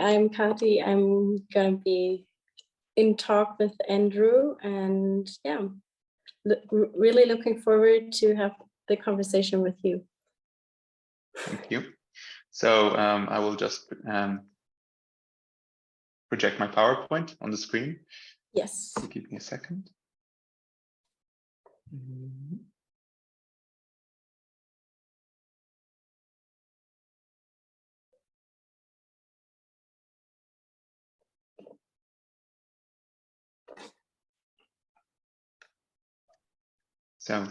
I'm Kathi. I'm going to be in talk with Andrew, and yeah, really looking forward to have the conversation with you. Thank you. So I will just project my PowerPoint on the screen. Yes. Give me a second. So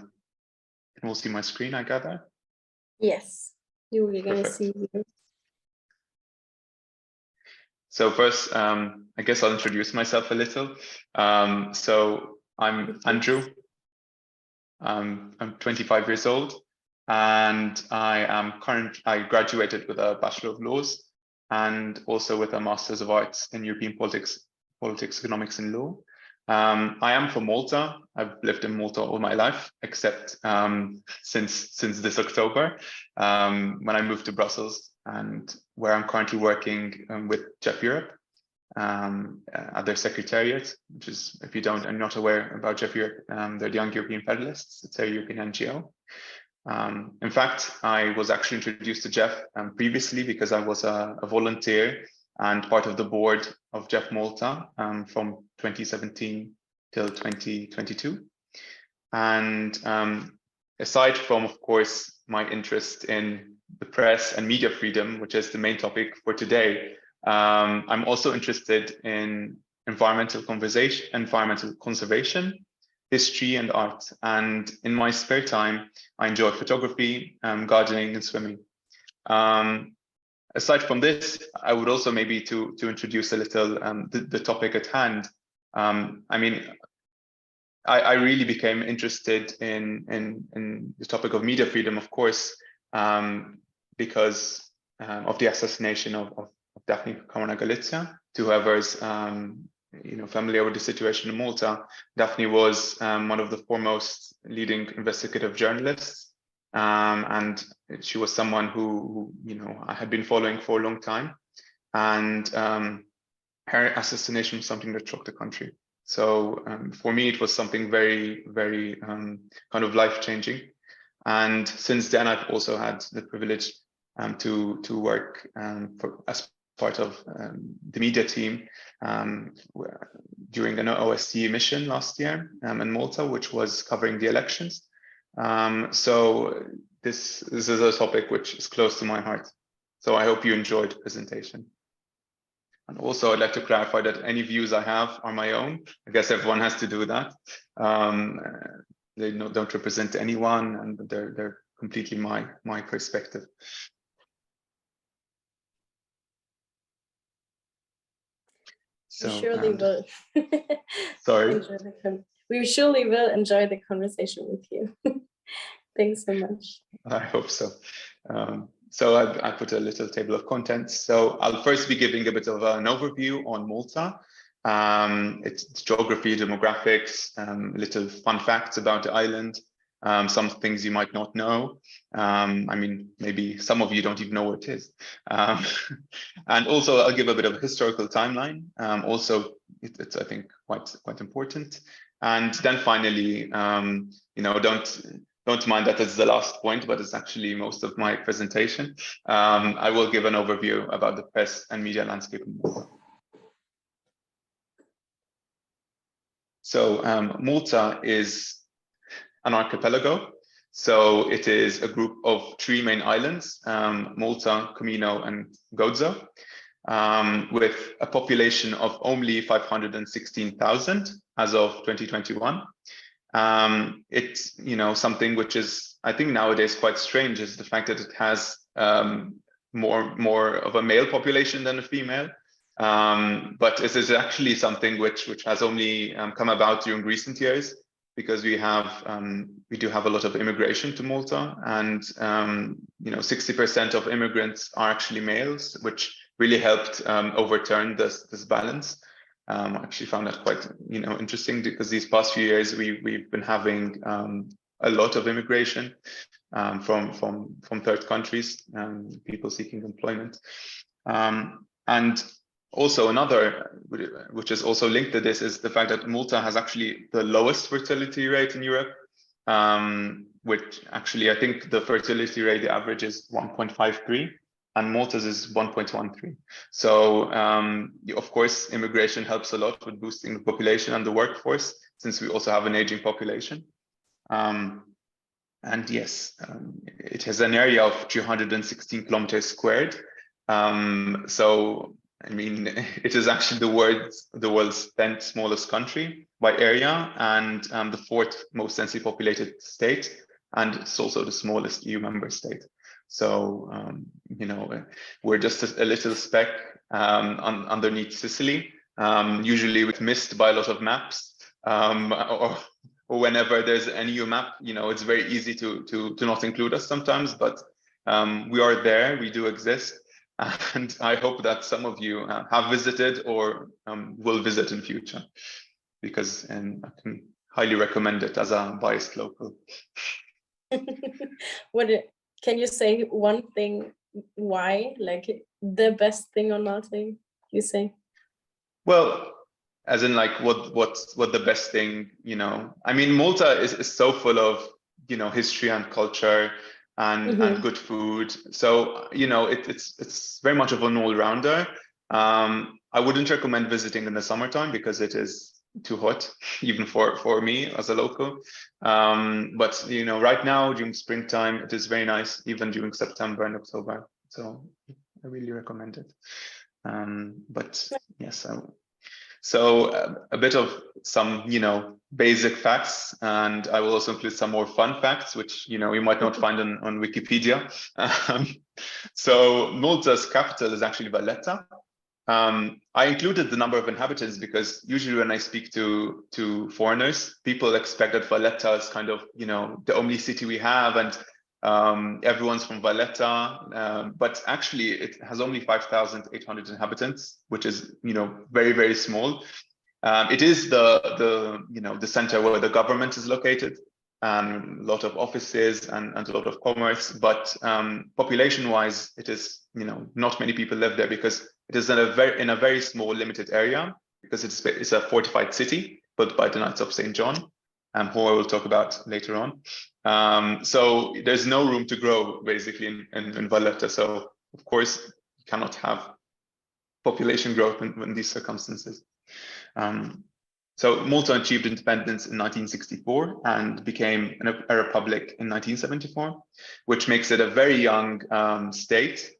we'll see my screen, I gather. Yes, you're going to see you. So first, I guess I'll introduce myself a little. So I'm Andrew. I'm 25 years old, and I graduated with a Bachelor of Laws and also with a Master's of Arts in European Politics, Economics and Law. I am from Malta. I've lived in Malta all my life, except since this October, when I moved to Brussels, and where I'm currently working with Jeff Europe at their secretariat, which is, if you don't, I'm not aware about Jeff Europe, they're the Young European Federalists. It's a European NGO. In fact, I was actually introduced to Jeff previously because I was a volunteer and part of the board of Jeff Malta from 2017 till 2022. And aside from, of course, my interest in the press and media freedom, which is the main topic for today, I'm also interested in environmental conservation, history, and art. And in my spare time, I enjoy photography, gardening, and swimming. Aside from this, I would also maybe to introduce a little the topic at hand. I mean, I really became interested in the topic of media freedom, of course, because of the assassination of Daphne Caruana Galizia. To whoever's familiar with the situation in Malta, Daphne was one of the foremost leading investigative journalists, and she was someone who I had been following for a long time, and her assassination was something that shocked the country. So for me, it was something very, very kind of life-changing. And since then, I've also had the privilege to work as part of the media team during an OSCE mission last year in Malta, which was covering the elections. So this is a topic which is close to my heart. So I hope you enjoyed the presentation. And also, I'd like to clarify that any views I have are my own. I guess everyone has to do that. They don't represent anyone, and they're completely my perspective. So, we surely will. Sorry. We surely will enjoy the conversation with you. Thanks so much. I hope so. So I put a little table of contents. So I'll first be giving a bit of an overview on Malta, its geography, demographics, little fun facts about the island, some things you might not know. I mean, maybe some of you don't even know what it is. And also I'll give a bit of a historical timeline. Also, it's I think quite important. And then finally, don't mind that it's the last point, but it's actually most of my presentation. I will give an overview about the press and media landscape in Malta. So Malta is an archipelago. So it is a group of 3 main islands, Malta, Comino, and Gozo, with a population of only 516,000 as of 2021. It's something which is, I think nowadays, quite strange, is the fact that it has more of a male population than a female. But it is actually something which has only come about during recent years, because we do have a lot of immigration to Malta, and 60% of immigrants are actually males, which really helped overturn this balance. I actually found that quite interesting, because these past few years we've been having a lot of immigration from third countries, people seeking employment, and also another, which is also linked to this, is the fact that Malta has actually the lowest fertility rate in Europe, which actually I think the fertility rate, the average is 1.53, and Malta's is 1.13. So of course, immigration helps a lot with boosting the population and the workforce, since we also have an aging population. And yes, it has an area of 216 kilometers squared. So I mean, it is actually the world's 10th smallest country by area, and the 4th most densely populated state, and it's also the smallest EU member state. So you know, we're just a little speck underneath Sicily. Usually we're missed by a lot of maps, or whenever there's an EU map, you know, it's very easy to not include us sometimes, but we are there, we do exist. And I hope that some of you have visited or will visit in future, because I can highly recommend it as a biased local. Can you say one thing why, like the best thing on Malta, you say? Well, as in like what the best thing, you know, I mean, Malta is so full of, you know, history and culture and good food. So, you know, it's very much of an all-rounder. I wouldn't recommend visiting in the summertime because it is too hot, even for me as a local. But, you know, right now during springtime, it is very nice, even during September and October. So I really recommend it. But yes, so a bit of some, you know, basic facts, and I will also include some more fun facts, which, you know, you might not find on Wikipedia. So Malta's capital is actually Valletta. I included the number of inhabitants because usually when I speak to foreigners, people expect that Valletta is kind of, you know, the only city we have, and everyone's from Valletta, but actually it has only 5,800 inhabitants, which is, you know, very, very small. It is the you know, the center where the government is located, a lot of offices and a lot of commerce, but population-wise, it is, you know, not many people live there because it is in a very small, limited area, because it's a fortified city built by the Knights of St. John, who I will talk about later on. So there's no room to grow basically in Valletta. So of course you cannot have population growth in these circumstances. So Malta achieved independence in 1964 and became a republic in 1974, which makes it a very young state.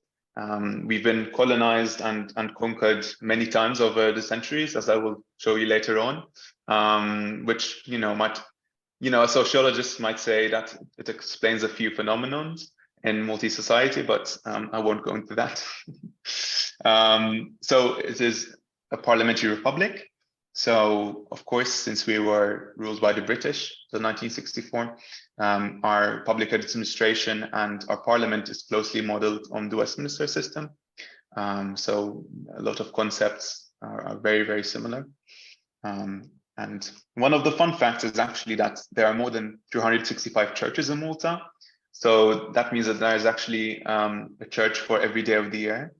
We've been colonized and conquered many times over the centuries, as I will show you later on, which, you know, might, you know, a sociologist might say that it explains a few phenomena in Maltese society, but I won't go into that. So it is a parliamentary republic. So, of course, since we were ruled by the British till 1964, our public administration and our parliament is closely modeled on the Westminster system. So a lot of concepts are very, very similar. And one of the fun facts is actually that there are more than 265 churches in Malta. So that means that there is actually a church for every day of the year.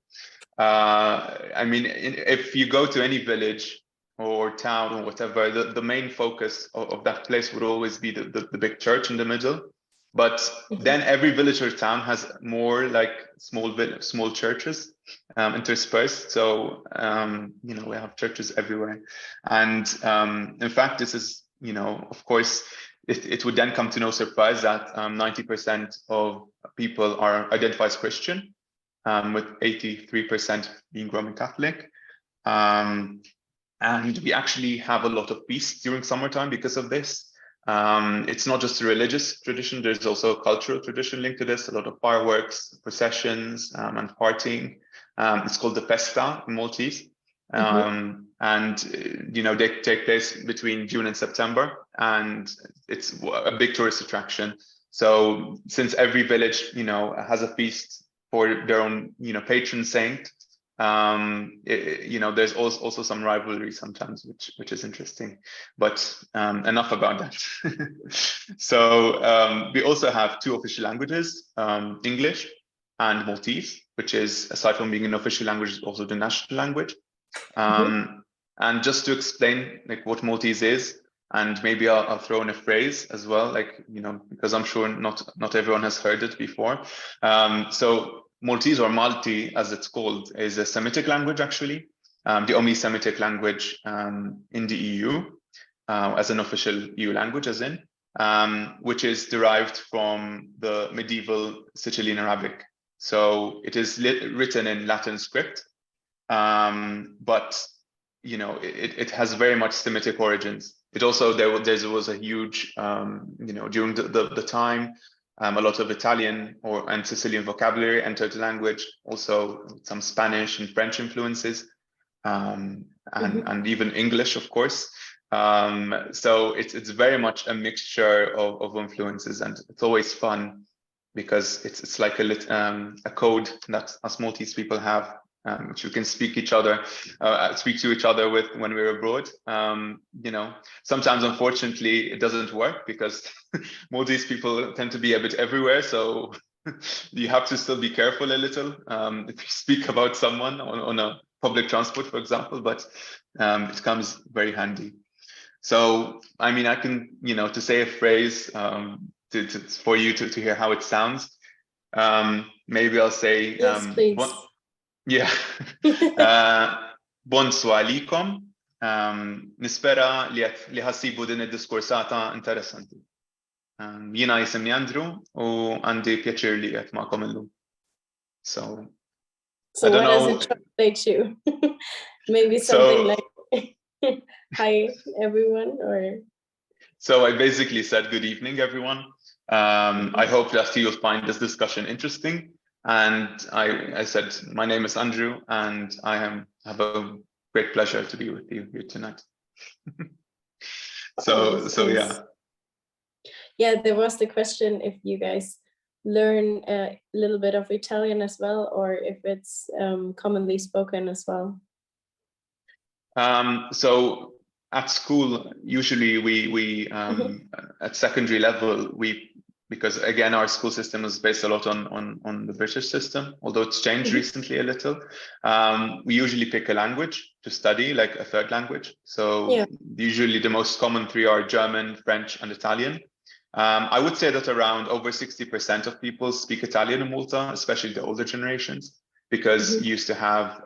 I mean, if you go to any village or town or whatever, the main focus of that place would always be the big church in the middle. But then every village or town has more like small churches interspersed. So you know, we have churches everywhere. And in fact, this is, you know, of course, it would then come to no surprise that 90% of people are identified as Christian, with 83% being Roman Catholic. And we actually have a lot of feasts during summertime because of this. It's not just a religious tradition, there's also a cultural tradition linked to this, a lot of fireworks, processions, and partying. It's called the Festa in Maltese. And, you know, they take place between June and September, and it's a big tourist attraction. So since every village, you know, has a feast for their own, you know, patron saint, you know, there's also some rivalry sometimes, which is interesting, but enough about that. So we also have two official languages, English and Maltese, which is, aside from being an official language, also the national language. And just to explain like what Maltese is, and maybe I'll throw in a phrase as well, like, you know, because I'm sure not everyone has heard it before. So Maltese, or Malti as it's called, is a Semitic language actually, the only Semitic language in the EU, as an official EU language, as in, which is derived from the medieval Sicilian Arabic. So it is written in Latin script, but you know, it has very much Semitic origins. It also, there was a huge, you know, during the time, a lot of Italian and Sicilian vocabulary entered the language, also some Spanish and French influences, and even English, of course. So it's very much a mixture of influences, and it's always fun because it's like a code that us Maltese people have, which we can speak to each other with when we're abroad. You know, sometimes unfortunately it doesn't work because Maltese people tend to be a bit everywhere, so you have to still be careful a little if you speak about someone on a public transport, for example, but it comes very handy. So, I mean, I can, you know, to say a phrase for you to hear how it sounds, maybe I'll say, Yes, please. yeah, bonsoir likom, nispera li ħassibu din id-diskursata interessanti. Jina jisimni Andrew u għandi pjaċir li qed magħkom illum. So what does it translate to? Maybe something like hi everyone, or? So I basically said good evening everyone. I hope that you'll find this discussion interesting. And I said, my name is Andrew, and I have a great pleasure to be with you here tonight. So yeah. Yeah, there was the question if you guys learn a little bit of Italian as well, or if it's commonly spoken as well. So at school, usually we at secondary level, because again, our school system is based a lot on the British system, although it's changed recently a little. We usually pick a language to study, like a third language. So usually the most common three are German, French, and Italian. I would say that around over 60% of people speak Italian in Malta, especially the older generations, because you used to have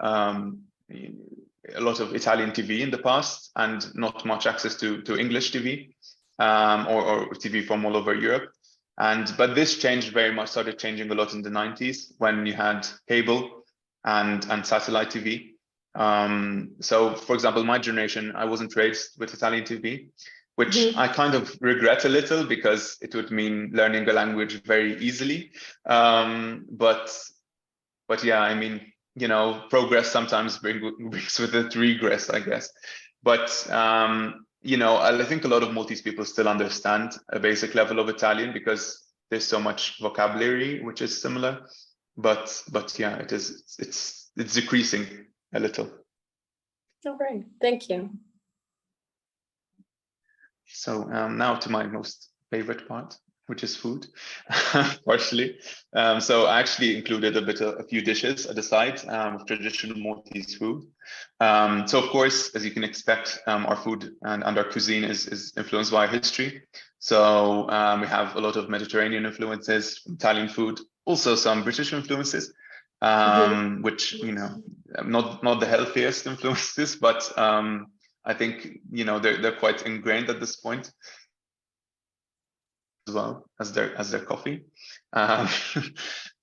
a lot of Italian TV in the past and not much access to English TV or TV from all over Europe. But this changed very much, started changing a lot in the 90s when you had cable and satellite TV. So for example, my generation, I wasn't raised with Italian TV, which I kind of regret a little because it would mean learning a language very easily. But yeah, I mean, you know, progress sometimes brings with it regress, I guess. But you know, I think a lot of Maltese people still understand a basic level of Italian because there's so much vocabulary which is similar. But yeah, it's decreasing a little. All right, thank you. So now to my most favorite part, which is food, partially. So I actually included a few dishes at the side of traditional Maltese food. So of course, as you can expect, our food and our cuisine is influenced by our history. So we have a lot of Mediterranean influences, Italian food, also some British influences, which, you know, not the healthiest influences, but I think, you know, they're quite ingrained at this point, as well as their coffee.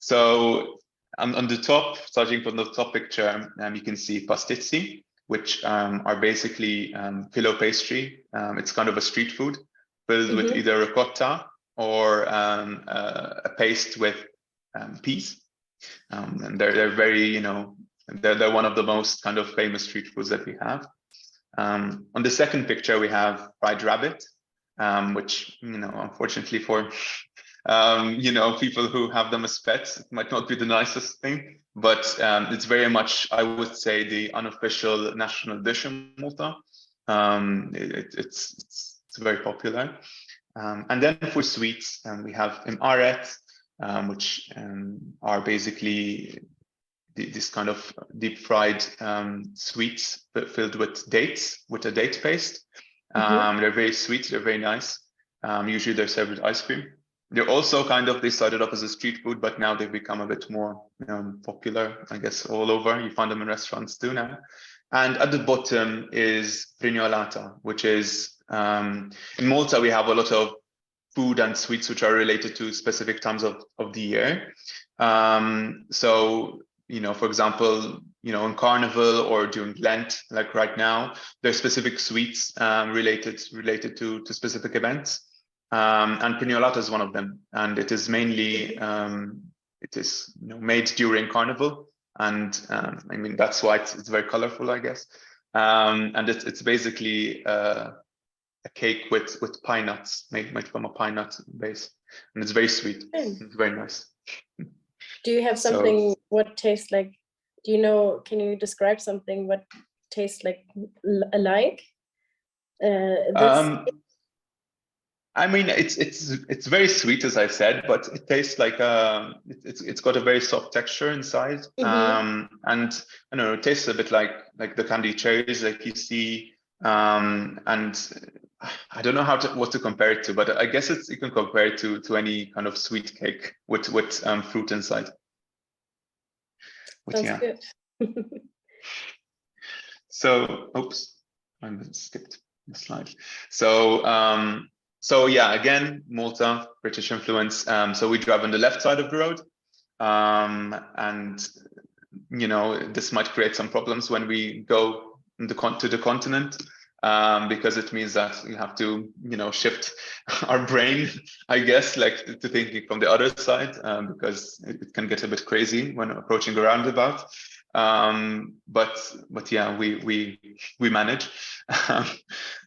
So on the top, starting from the top picture, you can see pastizi, which are basically pillow pastry. It's kind of a street food filled with either ricotta or a paste with peas. And they're very, you know, they're one of the most kind of famous street foods that we have. On the second picture, we have fried rabbit, which, you know, unfortunately for, you know, people who have them as pets, it might not be the nicest thing, but it's very much, I would say, the unofficial national dish in Malta. It's very popular. And then for sweets, we have imaret, which are basically this kind of deep fried sweets filled with dates, with a date paste. They're very sweet, they're very nice. Usually they're served with ice cream. They're also they started off as a street food, but now they've become a bit more popular, I guess, all over. You find them in restaurants too now. And at the bottom is Prignolata, which is, in Malta, we have a lot of food and sweets which are related to specific times of the year. So, for example, in Carnival or during Lent, like right now, there's specific sweets related to specific events. And Prignolata is one of them. And it is mainly, made during Carnival. And I mean, that's why it's very colorful, I guess. And it's basically a cake with pine nuts, made from a pine nut base, and it's very sweet. It's very nice. Do you have something what tastes like? Do you know? Can you describe something what tastes like alike? I mean, it's very sweet, as I said, but it tastes like it's got a very soft texture inside, and I don't know, it tastes a bit like the candy cherries like you see, and I don't know what to compare it to, but I guess you can compare it to any kind of sweet cake with fruit inside. Sounds good. So, oops, I skipped the slide. So yeah, again, Malta, British influence. So we drive on the left side of the road, and this might create some problems when we go to the continent, because it means that you have to shift our brain, I guess, like to thinking from the other side, because it can get a bit crazy when approaching a roundabout. But yeah, we manage.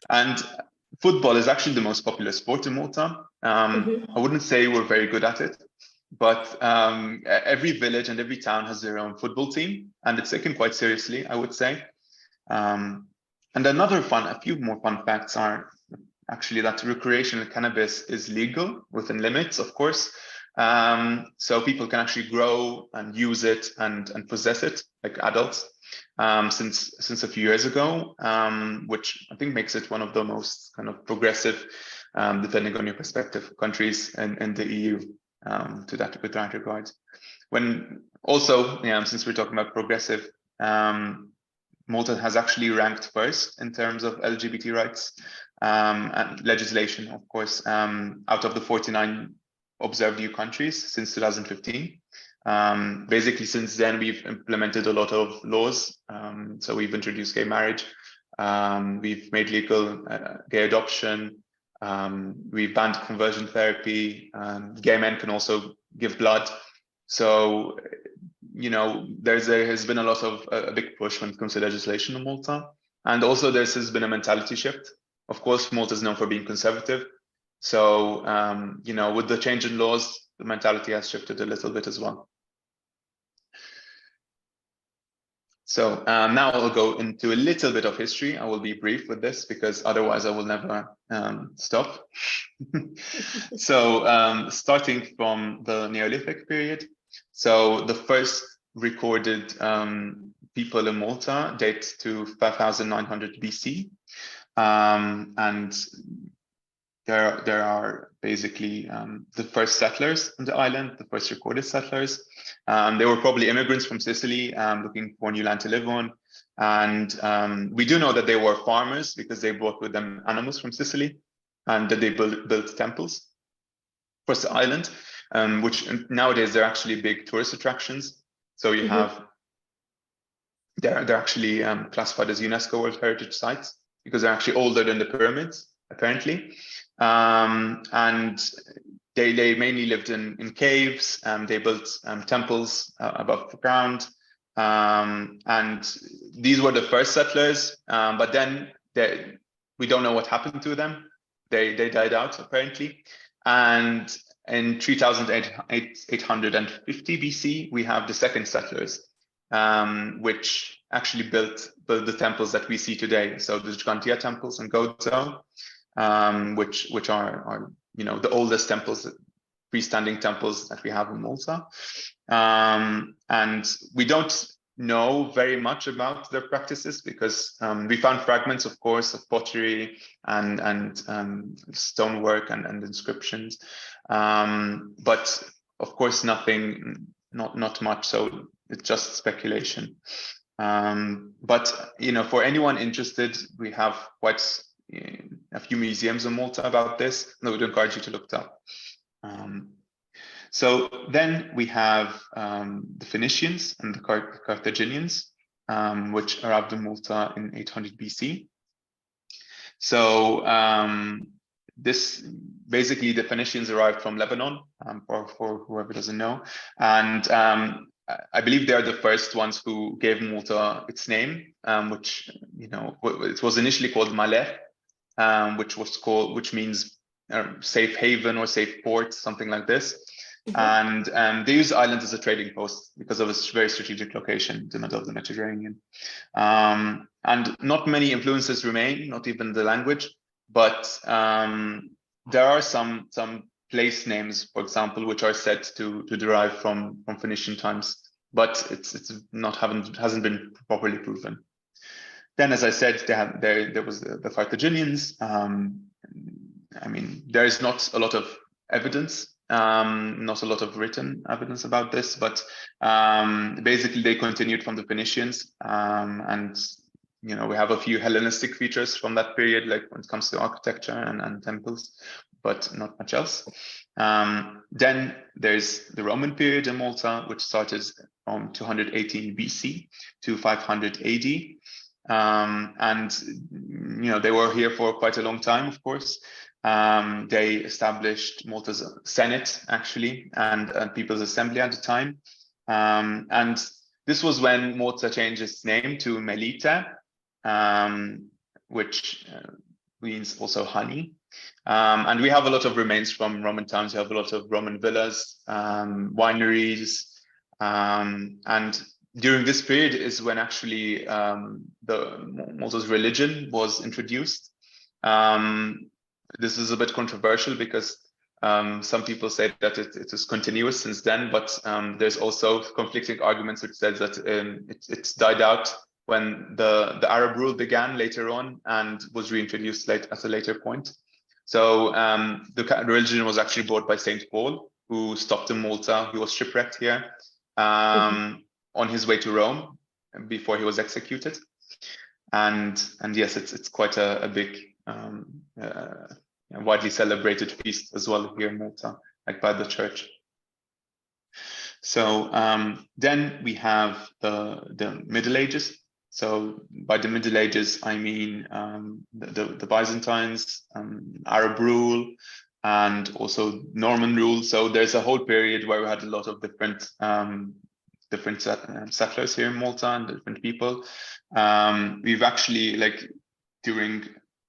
And football is actually the most popular sport in Malta. I wouldn't say we're very good at it, but every village and every town has their own football team, and it's taken quite seriously, I would say. And a few more fun facts are actually that recreational cannabis is legal within limits, of course. So people can actually grow and use it and possess it like adults. Since a few years ago, which I think makes it one of the most kind of progressive, depending on your perspective, countries in the EU with that regard. When also, since we're talking about progressive, Malta has actually ranked first in terms of LGBT rights and legislation, of course, out of the 49 observed EU countries since 2015. Basically, since then, we've implemented a lot of laws. So we've introduced gay marriage, we've made legal gay adoption, we've banned conversion therapy, gay men can also give blood. So, there has been a lot of a big push when it comes to legislation in Malta. And also has been a mentality shift. Of course, Malta is known for being conservative. So, with the change in laws, the mentality has shifted a little bit as well. So now I'll go into a little bit of history. I will be brief with this because otherwise I will never stop. So starting from the Neolithic period. So the first recorded people in Malta date to 5900 BC. And there are basically the first settlers on the island, the first recorded settlers. They were probably immigrants from Sicily looking for new land to live on. And we do know that they were farmers because they brought with them animals from Sicily, and that they built temples for the island, which nowadays they're actually big tourist attractions. So you have, they're actually classified as UNESCO World Heritage Sites because they're actually older than the pyramids, apparently. And they mainly lived in caves. They built temples above the ground. And these were the first settlers, but then we don't know what happened to them. They died out, apparently. And in 3850 BC, we have the second settlers, which actually built the temples that we see today. So the Gigantia temples in Gozo, which are the oldest temples freestanding temples that we have in Malta. And we don't know very much about their practices because we found fragments, of course, of pottery and stonework and inscriptions, but of course not much. So it's just speculation. But for anyone interested, we have quite a few museums in Malta about this, and I would encourage you to look it up. So then we have the Phoenicians and the Carthaginians, which arrived in Malta in 800 BC. So this basically, the Phoenicians arrived from Lebanon, for whoever doesn't know, and I believe they are the first ones who gave Malta its name, which it was initially called Micallef, which means safe haven or safe port, something like this. Mm-hmm. And they used the island as a trading post because of its very strategic location in the middle of the Mediterranean. And not many influences remain, not even the language, but there are some place names, for example, which are said to derive from Phoenician times, but hasn't been properly proven. Then, as I said, there was the Carthaginians. I mean, there is not a lot of evidence, not a lot of written evidence about this, but basically they continued from the Phoenicians, and we have a few Hellenistic features from that period, like when it comes to architecture and temples, but not much else. Then there's the Roman period in Malta, which started from 218 BC to 500 AD. And they were here for quite a long time, of course. They established Malta's Senate, actually, and People's Assembly at the time. And this was when Malta changed its name to Melita, which means also honey. And we have a lot of remains from Roman times. We have a lot of Roman villas, wineries, and during this period is when actually Malta's religion was introduced. This is a bit controversial because some people say that it is continuous since then, but there's also conflicting arguments which says that it's died out when the Arab rule began later on and was reintroduced at a later point. So the religion was actually brought by Saint Paul, who stopped in Malta. He was shipwrecked here on his way to Rome before he was executed. And yes, it's quite a big, widely celebrated feast as well here in Malta, like by the church. So then we have the Middle Ages. So by the Middle Ages, I mean the Byzantines, Arab rule, and also Norman rule. So there's a whole period where we had a lot of different settlers here in Malta and different people. We've actually, like during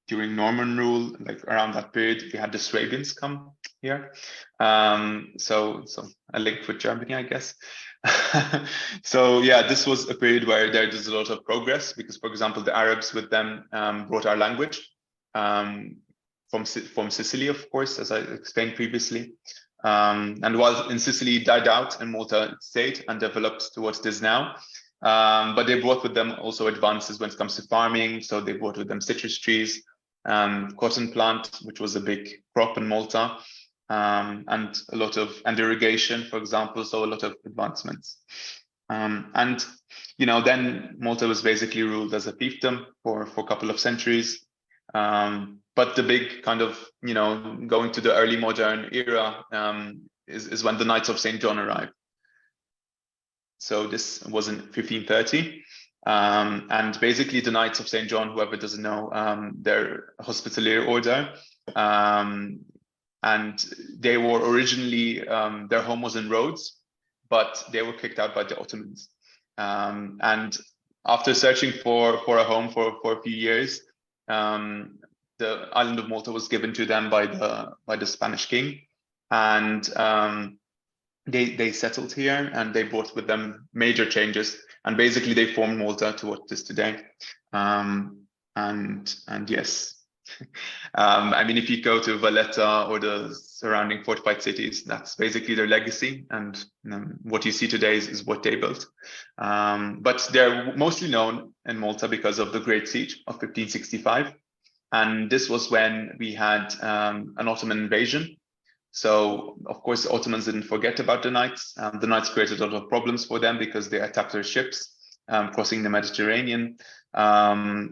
Norman rule, like around that period, we had the Swabians come here. So a link with Germany, I guess. So yeah, this was a period where there was a lot of progress because, for example, the Arabs with them brought our language from Sicily, of course, as I explained previously. And while in Sicily died out, and Malta stayed and developed to what it is now. But they brought with them also advances when it comes to farming. So they brought with them citrus trees, cotton plant, which was a big crop in Malta, and irrigation, for example. So a lot of advancements. And then Malta was basically ruled as a fiefdom for a couple of centuries. But the big kind of, going to the early modern era is when the Knights of St. John arrived. So this was in 1530. And basically the Knights of St. John, whoever doesn't know, they're a hospitalier order. And they were originally, their home was in Rhodes, but they were kicked out by the Ottomans. And after searching for a home for a few years, the island of Malta was given to them by the Spanish king, and they settled here, and they brought with them major changes, and basically they formed Malta to what it is today. And yes, I mean, if you go to Valletta or the surrounding fortified cities, that's basically their legacy. And what you see today is what they built. But they're mostly known in Malta because of the Great Siege of 1565. And this was when we had an Ottoman invasion. So, of course, the Ottomans didn't forget about the Knights. The Knights created a lot of problems for them because they attacked their ships crossing the Mediterranean.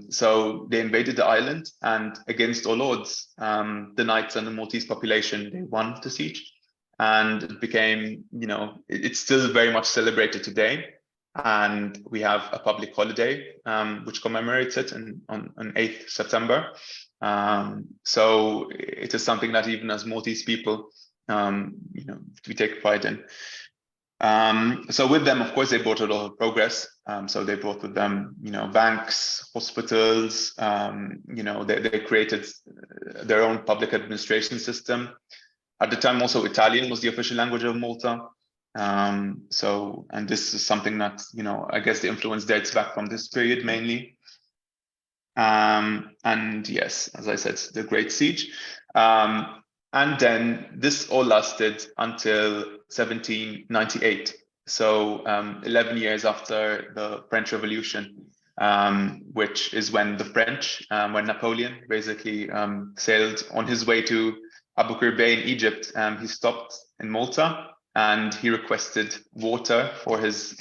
So they invaded the island, and against all odds, the Knights and the Maltese population, they won the siege. And it became, it's still very much celebrated today. And we have a public holiday which commemorates it on 8th September. So it is something that even as Maltese people, we take pride in. So with them, of course, they brought a lot of progress. So they brought with them, banks, hospitals, they created their own public administration system. At the time, also Italian was the official language of Malta. And this is something that, I guess the influence dates back from this period mainly. And yes, as I said, the Great Siege. And then this all lasted until 1798. So 11 years after the French Revolution, which is when the French, when Napoleon basically sailed on his way to Abu Qir Bay in Egypt, he stopped in Malta and he requested water for his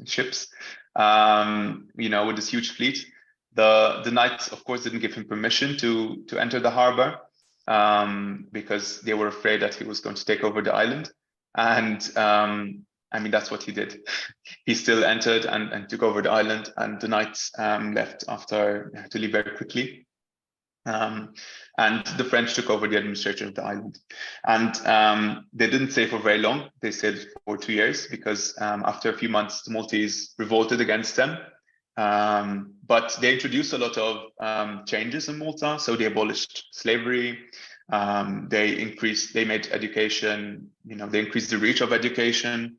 ships, with this huge fleet. The Knights, of course, didn't give him permission to enter the harbor because they were afraid that he was going to take over the island. And I mean, that's what he did. He still entered and took over the island, and the Knights left after to leave very quickly. And the French took over the administration of the island. And they didn't stay for very long. They stayed for 2 years because after a few months, the Maltese revolted against them. But they introduced a lot of changes in Malta. So they abolished slavery. They made education, they increased the reach of education.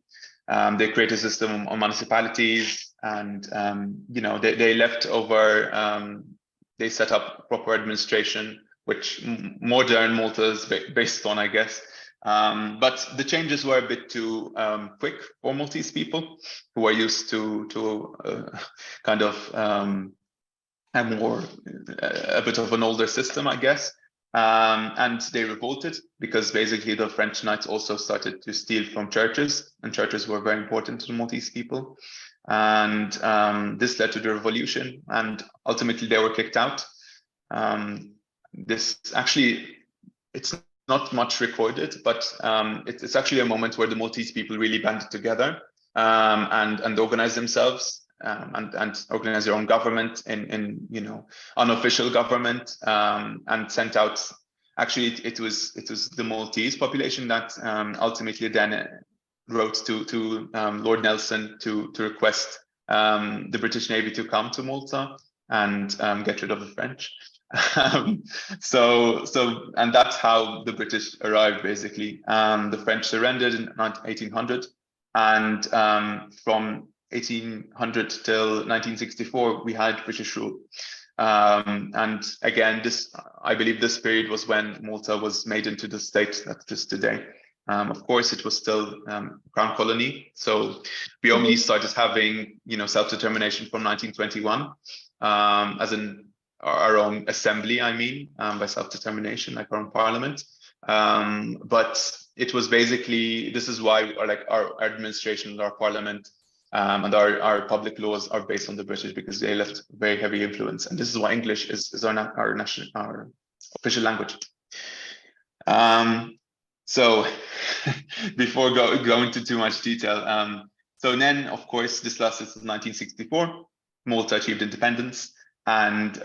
They created a system on municipalities, and they left over. They set up proper administration, which modern Malta is based on, I guess. But the changes were a bit too quick for Maltese people who are used to kind of a bit of an older system, I guess. And they revolted because basically the French Knights also started to steal from churches, and churches were very important to the Maltese people. And this led to the revolution, and ultimately they were kicked out. This actually, it's not much recorded, but it's actually a moment where the Maltese people really banded together and organized themselves and organized their own government in unofficial government, and sent out. Actually, it was the Maltese population that ultimately then wrote to Lord Nelson to request the British Navy to come to Malta and get rid of the French. And that's how the British arrived, basically. The French surrendered in 1800, and from 1800 till 1964, we had British rule. And again, I believe this period was when Malta was made into the state that it is today. Of course, it was still crown colony, so we only started having self-determination from 1921, as in our own assembly. I mean, by self-determination, like our own parliament. But it was basically, this is why our administration and our parliament and our public laws are based on the British, because they left very heavy influence, and this is why English is our official language. So before going into too much detail, so then, of course, this lasted since 1964. Malta achieved independence, and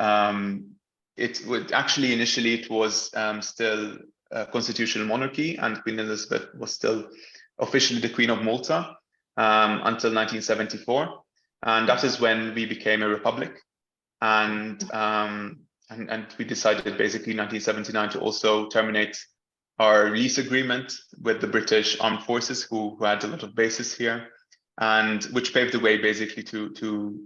initially it was still a constitutional monarchy, and Queen Elizabeth was still officially the Queen of Malta until 1974, and that is when we became a republic, and we decided basically in 1979 to also terminate our lease agreement with the British Armed Forces, who had a lot of bases here, and which paved the way basically to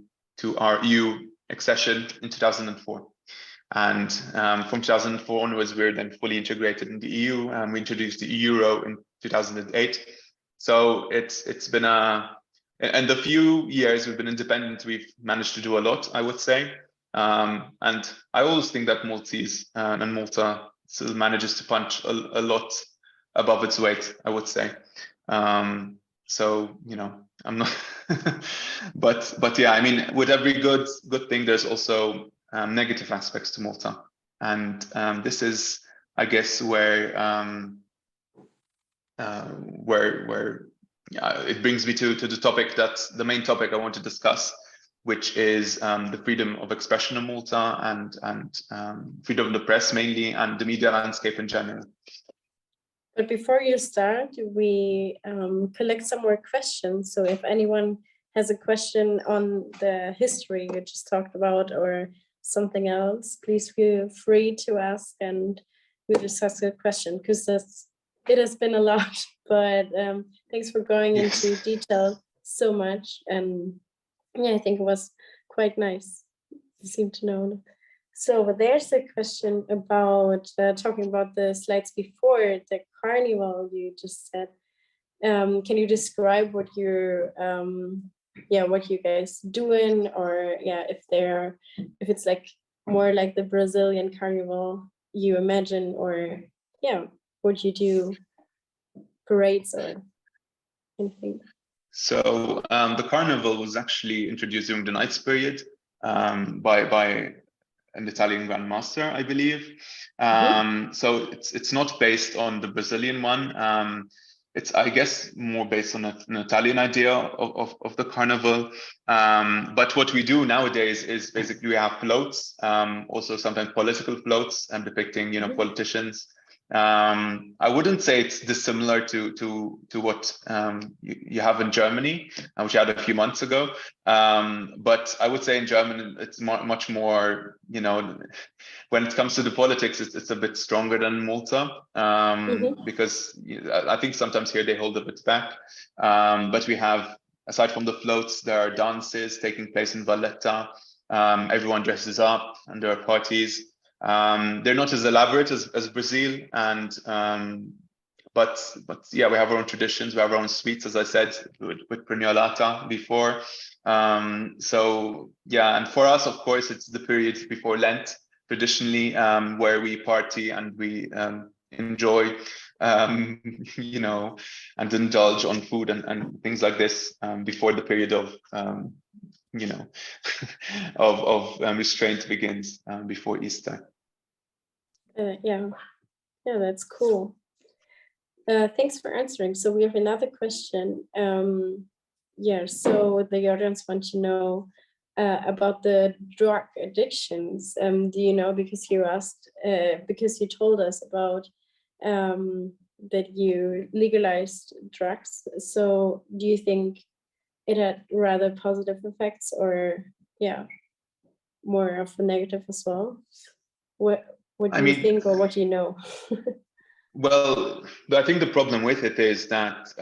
our EU accession in 2004. And from 2004 onwards, we were then fully integrated in the EU, and we introduced the euro in 2008. So it's been in the few years we've been independent, we've managed to do a lot, I would say. And I always think that Maltese and Malta still manages to punch a lot above its weight, I would say. So, you know, I'm not, but yeah, I mean, with every good thing, there's also negative aspects to Malta. And this is, I guess, where it brings me to the topic that's the main topic I want to discuss, which is the freedom of expression in Malta and freedom of the press mainly, and the media landscape in general. But before you start, we collect some more questions. So if anyone has a question on the history you just talked about or something else, please feel free to ask and we'll discuss the question, because it has been a lot, but thanks for going into detail so much. And yeah, I think it was quite nice. You seem to know. So there's a question about talking about the slides before the carnival you just said. Can you describe what you're what you guys doing, or if it's like more like the Brazilian carnival you imagine, or what you do, parades or anything? So the carnival was actually introduced during the Knights period by an Italian grandmaster, I believe. So it's not based on the Brazilian one. It's, I guess, more based on an Italian idea of the carnival. But what we do nowadays is basically we have floats, also sometimes political floats, and depicting, you know, politicians. I wouldn't say it's dissimilar to what you have in Germany, which you had a few months ago. But I would say in Germany, it's much more, you know, when it comes to the politics, it's a bit stronger than Malta, because I think sometimes here they hold a bit back. But we have, aside from the floats, there are dances taking place in Valletta. Everyone dresses up and there are parties. They're not as elaborate as Brazil, and but yeah, we have our own traditions, we have our own sweets, as I said, with Preniolata before. So yeah, and for us, of course, it's the period before Lent, traditionally, where we party and we enjoy, you know, and indulge on food and things like this before the period of you know, of restraint begins before Easter. Yeah, that's cool. Thanks for answering. So we have another question. So the audience want to know about the drug addictions. Do you know, because you asked, because you told us about that you legalized drugs. So do you think it had rather positive effects, or more of a negative as well? What do you think, or what do you know? Well, I think the problem with it is that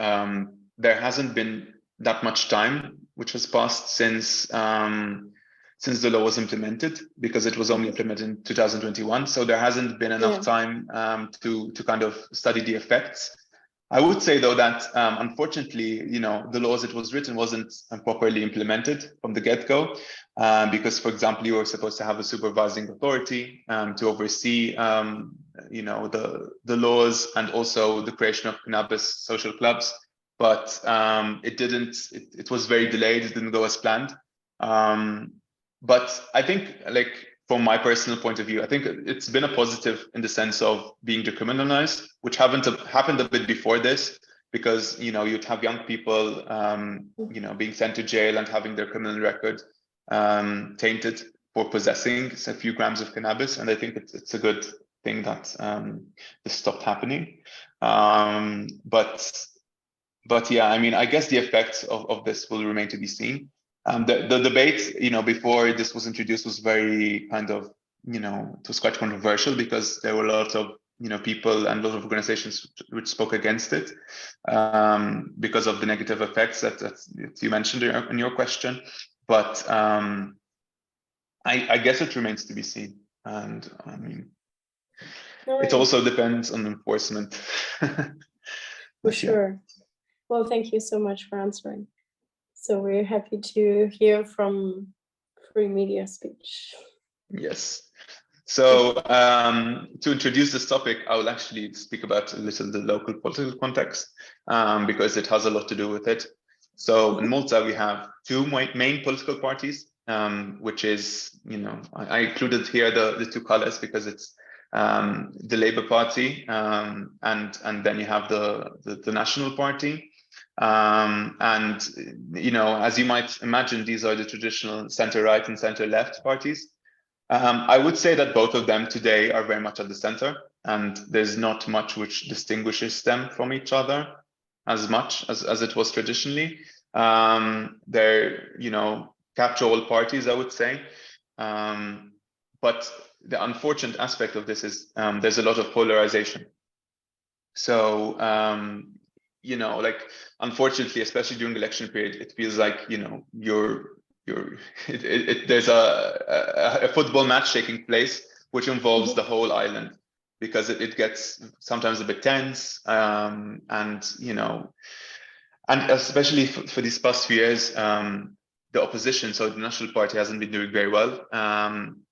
there hasn't been that much time which has passed since the law was implemented, because it was only implemented in 2021. So there hasn't been enough time to kind of study the effects. I would say, though, that unfortunately, you know, the law as it was written wasn't properly implemented from the get-go, because, for example, you were supposed to have a supervising authority to oversee, you know, the laws and also the creation of cannabis social clubs. But it didn't. It was very delayed. It didn't go as planned. But I think, like, from my personal point of view, I think it's been a positive in the sense of being decriminalized, which happened a bit before this, because, you know, you'd have young people, you know, being sent to jail and having their criminal record tainted for possessing a few grams of cannabis. And I think it's a good thing that this stopped happening. But yeah, I mean, I guess the effects of this will remain to be seen. The debate, you know, before this was introduced was very kind of, you know, it was quite controversial, because there were a lot of, you know, people and a lot of organizations which spoke against it because of the negative effects that you mentioned in your question. But I guess it remains to be seen. And I mean, All it right. also depends on enforcement. For sure. Well, thank you so much for answering. So we're happy to hear from free media speech. Yes. So to introduce this topic, I will actually speak about a little the local political context because it has a lot to do with it. So in Malta, we have two main political parties, which is, I included here the two colors because it's the Labour Party and then you have the National Party. And, as you might imagine, these are the traditional center-right and center-left parties. I would say that both of them today are very much at the center, and there's not much which distinguishes them from each other as much as it was traditionally. They're, catch-all parties, I would say. But the unfortunate aspect of this is there's a lot of polarization. So, like, unfortunately, especially during election period, it feels like, there's a football match taking place, which involves the whole island, because it gets sometimes a bit tense, and especially for these past few years, the opposition, so the National Party, hasn't been doing very well.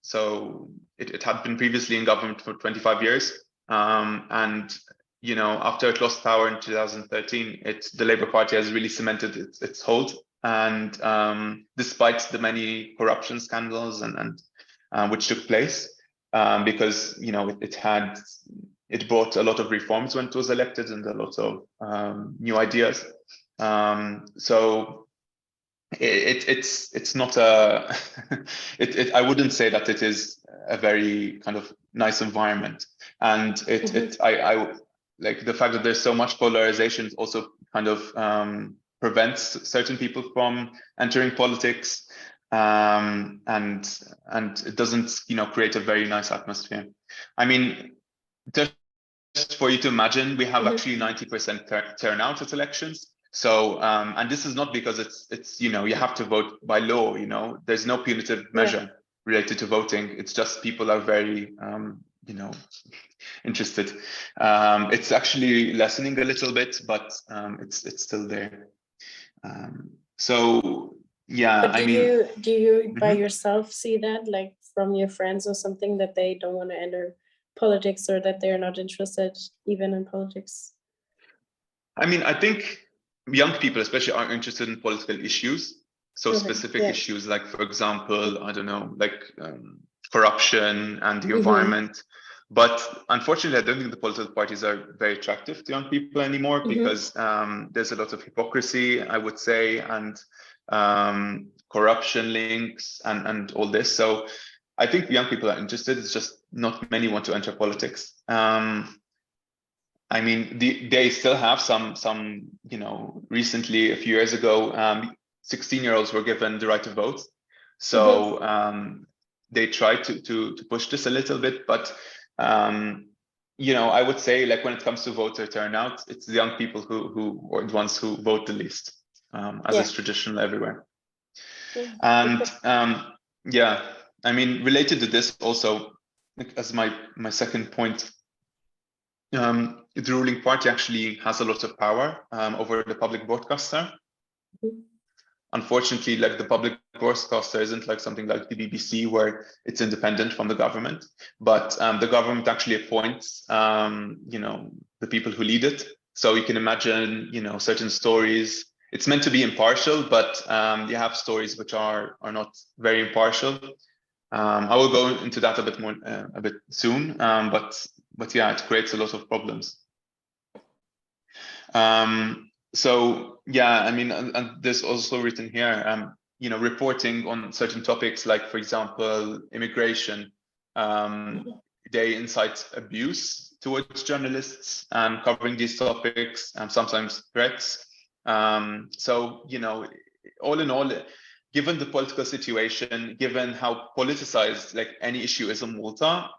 So it had been previously in government for 25 years, and after it lost power in 2013, the Labour Party has really cemented its hold. And despite the many corruption scandals and which took place, because it brought a lot of reforms when it was elected and a lot of new ideas. So it's not a I wouldn't say that it is a very kind of nice environment, and I like the fact that there's so much polarization also kind of prevents certain people from entering politics, and it doesn't create a very nice atmosphere. I mean, just for you to imagine, we have actually 90% turnout at elections. So and this is not because it's you have to vote by law. There's no punitive measure related to voting. It's just people are very interested. It's actually lessening a little bit, but it's still there. So yeah, but do you by yourself see that, like from your friends or something, that they don't want to enter politics, or that they're not interested even in politics? I mean, I think young people especially are interested in political issues. So specific issues, like, for example, I don't know, like corruption and the environment. But unfortunately, I don't think the political parties are very attractive to young people anymore, because there's a lot of hypocrisy, I would say, and corruption links and all this. So I think young people are interested. It's just not many want to enter politics. I mean, they still have some, recently, a few years ago, 16-year-olds were given the right to vote. So they tried to push this a little bit, but I would say, like, when it comes to voter turnout, it's the young people who are the ones who vote the least, as is traditional everywhere. And I mean, related to this also, like, as my second point, the ruling party actually has a lot of power over the public broadcaster. Unfortunately, like, the public broadcaster isn't like something like the BBC, where it's independent from the government, but the government actually appoints the people who lead it. So you can imagine certain stories. It's meant to be impartial, but you have stories which are not very impartial. I will go into that a bit more a bit soon, but yeah, it creates a lot of problems. So yeah, I mean, and there's also written here, reporting on certain topics, like, for example, immigration. They incite abuse towards journalists covering these topics, and sometimes threats. So all in all, given the political situation, given how politicized like any issue is in Malta,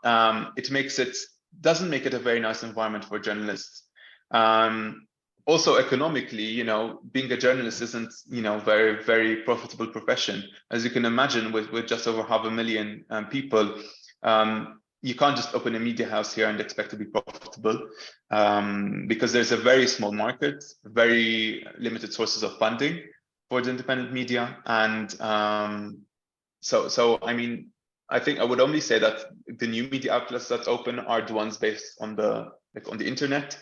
doesn't make it a very nice environment for journalists. Also economically, being a journalist isn't, very, very profitable profession. As you can imagine, with just over 500,000 people, you can't just open a media house here and expect to be profitable, because there's a very small market, very limited sources of funding for the independent media. And so I mean, I think I would only say that the new media outlets that open are the ones based on the internet.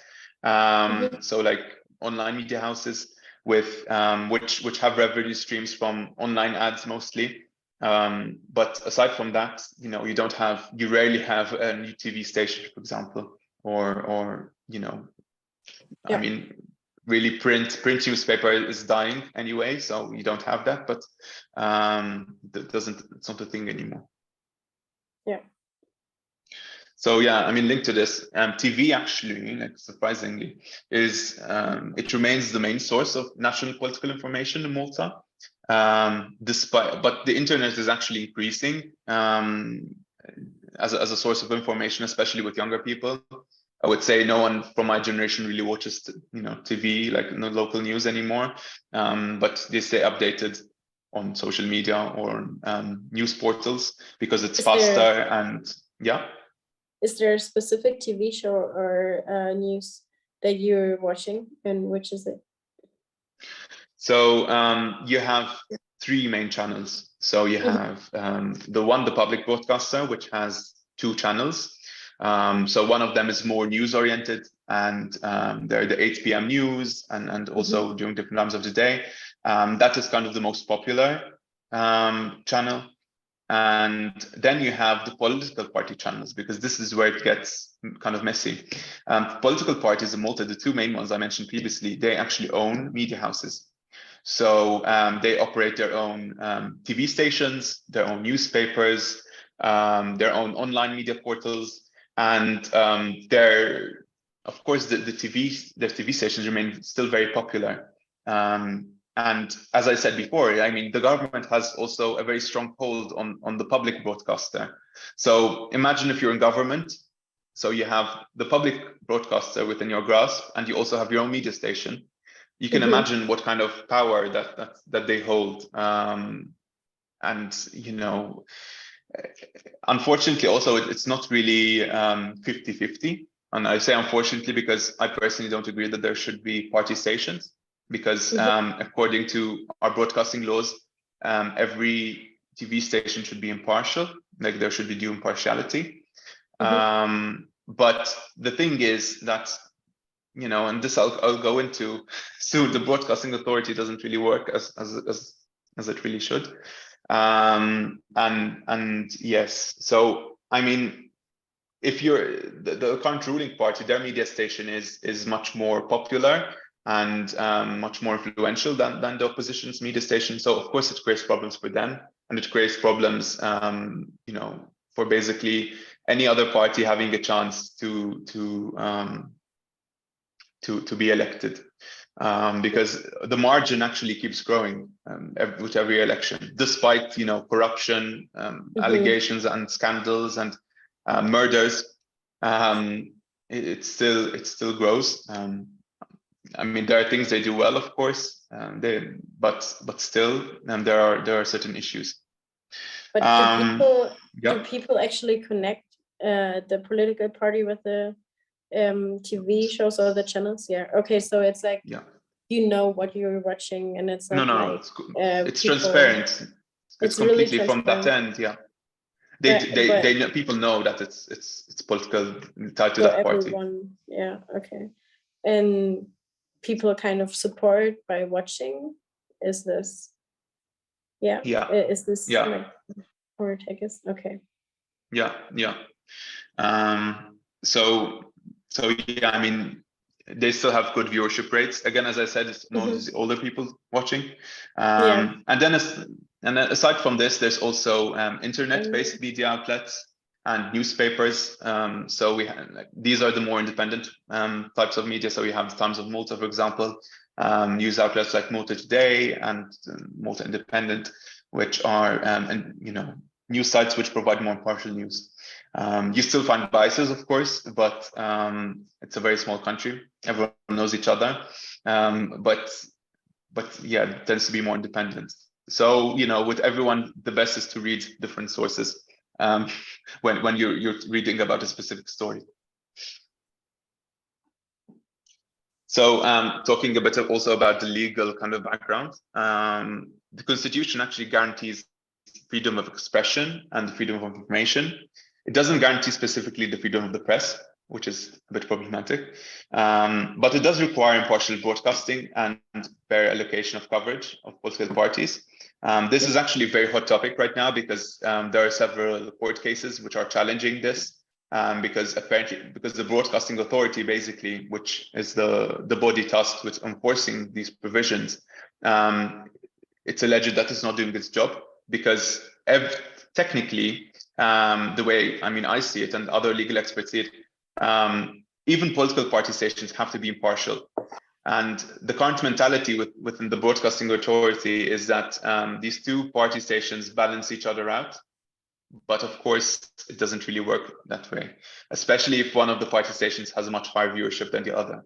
So like online media houses with which have revenue streams from online ads mostly. But aside from that, you rarely have a new TV station, for example, or I mean, really print newspaper is dying anyway, so you don't have that. But it's not a thing anymore. Yeah. So yeah, I mean, linked to this, TV actually, like surprisingly, is it remains the main source of national political information in Malta. But the internet is actually increasing as a source of information, especially with younger people. I would say no one from my generation really watches, TV, like no local news anymore. But they stay updated on social media or news portals because it's faster and yeah. Is there a specific TV show or news that you're watching, and which is it? So you have three main channels. So you have the public broadcaster, which has two channels. So one of them is more news oriented, and they're the 8 p.m. news and also during different times of the day. That is kind of the most popular channel. And then you have the political party channels, because this is where it gets kind of messy. Political parties in Malta, the two main ones I mentioned previously, they actually own media houses. So they operate their own TV stations, their own newspapers, their own online media portals, and of course, their TV stations remain still very popular. And as I said before, I mean, the government has also a very strong hold on the public broadcaster. So imagine if you're in government, so you have the public broadcaster within your grasp, and you also have your own media station. You can imagine what kind of power that they hold. And unfortunately, also it's not really 50-50. And I say unfortunately because I personally don't agree that there should be party stations. Because according to our broadcasting laws, every TV station should be impartial, like there should be due impartiality. But the thing is that, and this I'll go into soon, the broadcasting authority doesn't really work as it really should. And yes, so I mean, if you're the current ruling party, their media station is much more popular and much more influential than the opposition's media station. So of course it creates problems for them, and it creates problems, for basically any other party having a chance to be elected, because the margin actually keeps growing with every election, despite corruption, allegations and scandals and murders. It still grows. I mean, there are things they do well, of course, but still, there are certain issues. But do people actually connect the political party with the TV shows or the channels? Yeah. Okay, so it's like what you're watching, and it's not it's transparent. It's completely really from that end. Yeah. They know, people know that it's political, tied to that party. Everyone, yeah. Okay. And people kind of support by watching. Is this is this like or take us? Okay. Yeah. So yeah, I mean, they still have good viewership rates. Again, as I said, it's mostly older people watching. And then aside from this, there's also internet-based media outlets and newspapers. So these are the more independent types of media. So we have the Times of Malta, for example, news outlets like Malta Today and Malta Independent, which are news sites which provide more impartial news. You still find biases, of course, but it's a very small country. Everyone knows each other, but yeah, it tends to be more independent. So with everyone, the best is to read different sources when you're reading about a specific story. So talking a bit also about the legal kind of background, the Constitution actually guarantees freedom of expression and the freedom of information. It doesn't guarantee specifically the freedom of the press, which is a bit problematic, but it does require impartial broadcasting and fair allocation of coverage of political parties. This is actually a very hot topic right now because there are several court cases which are challenging this. Because the broadcasting authority, basically, which is the body tasked with enforcing these provisions, it's alleged that it's not doing its job because technically, the way I see it and other legal experts see it, even political party stations have to be impartial. And the current mentality within the broadcasting authority is that these two party stations balance each other out. But of course, it doesn't really work that way, especially if one of the party stations has a much higher viewership than the other.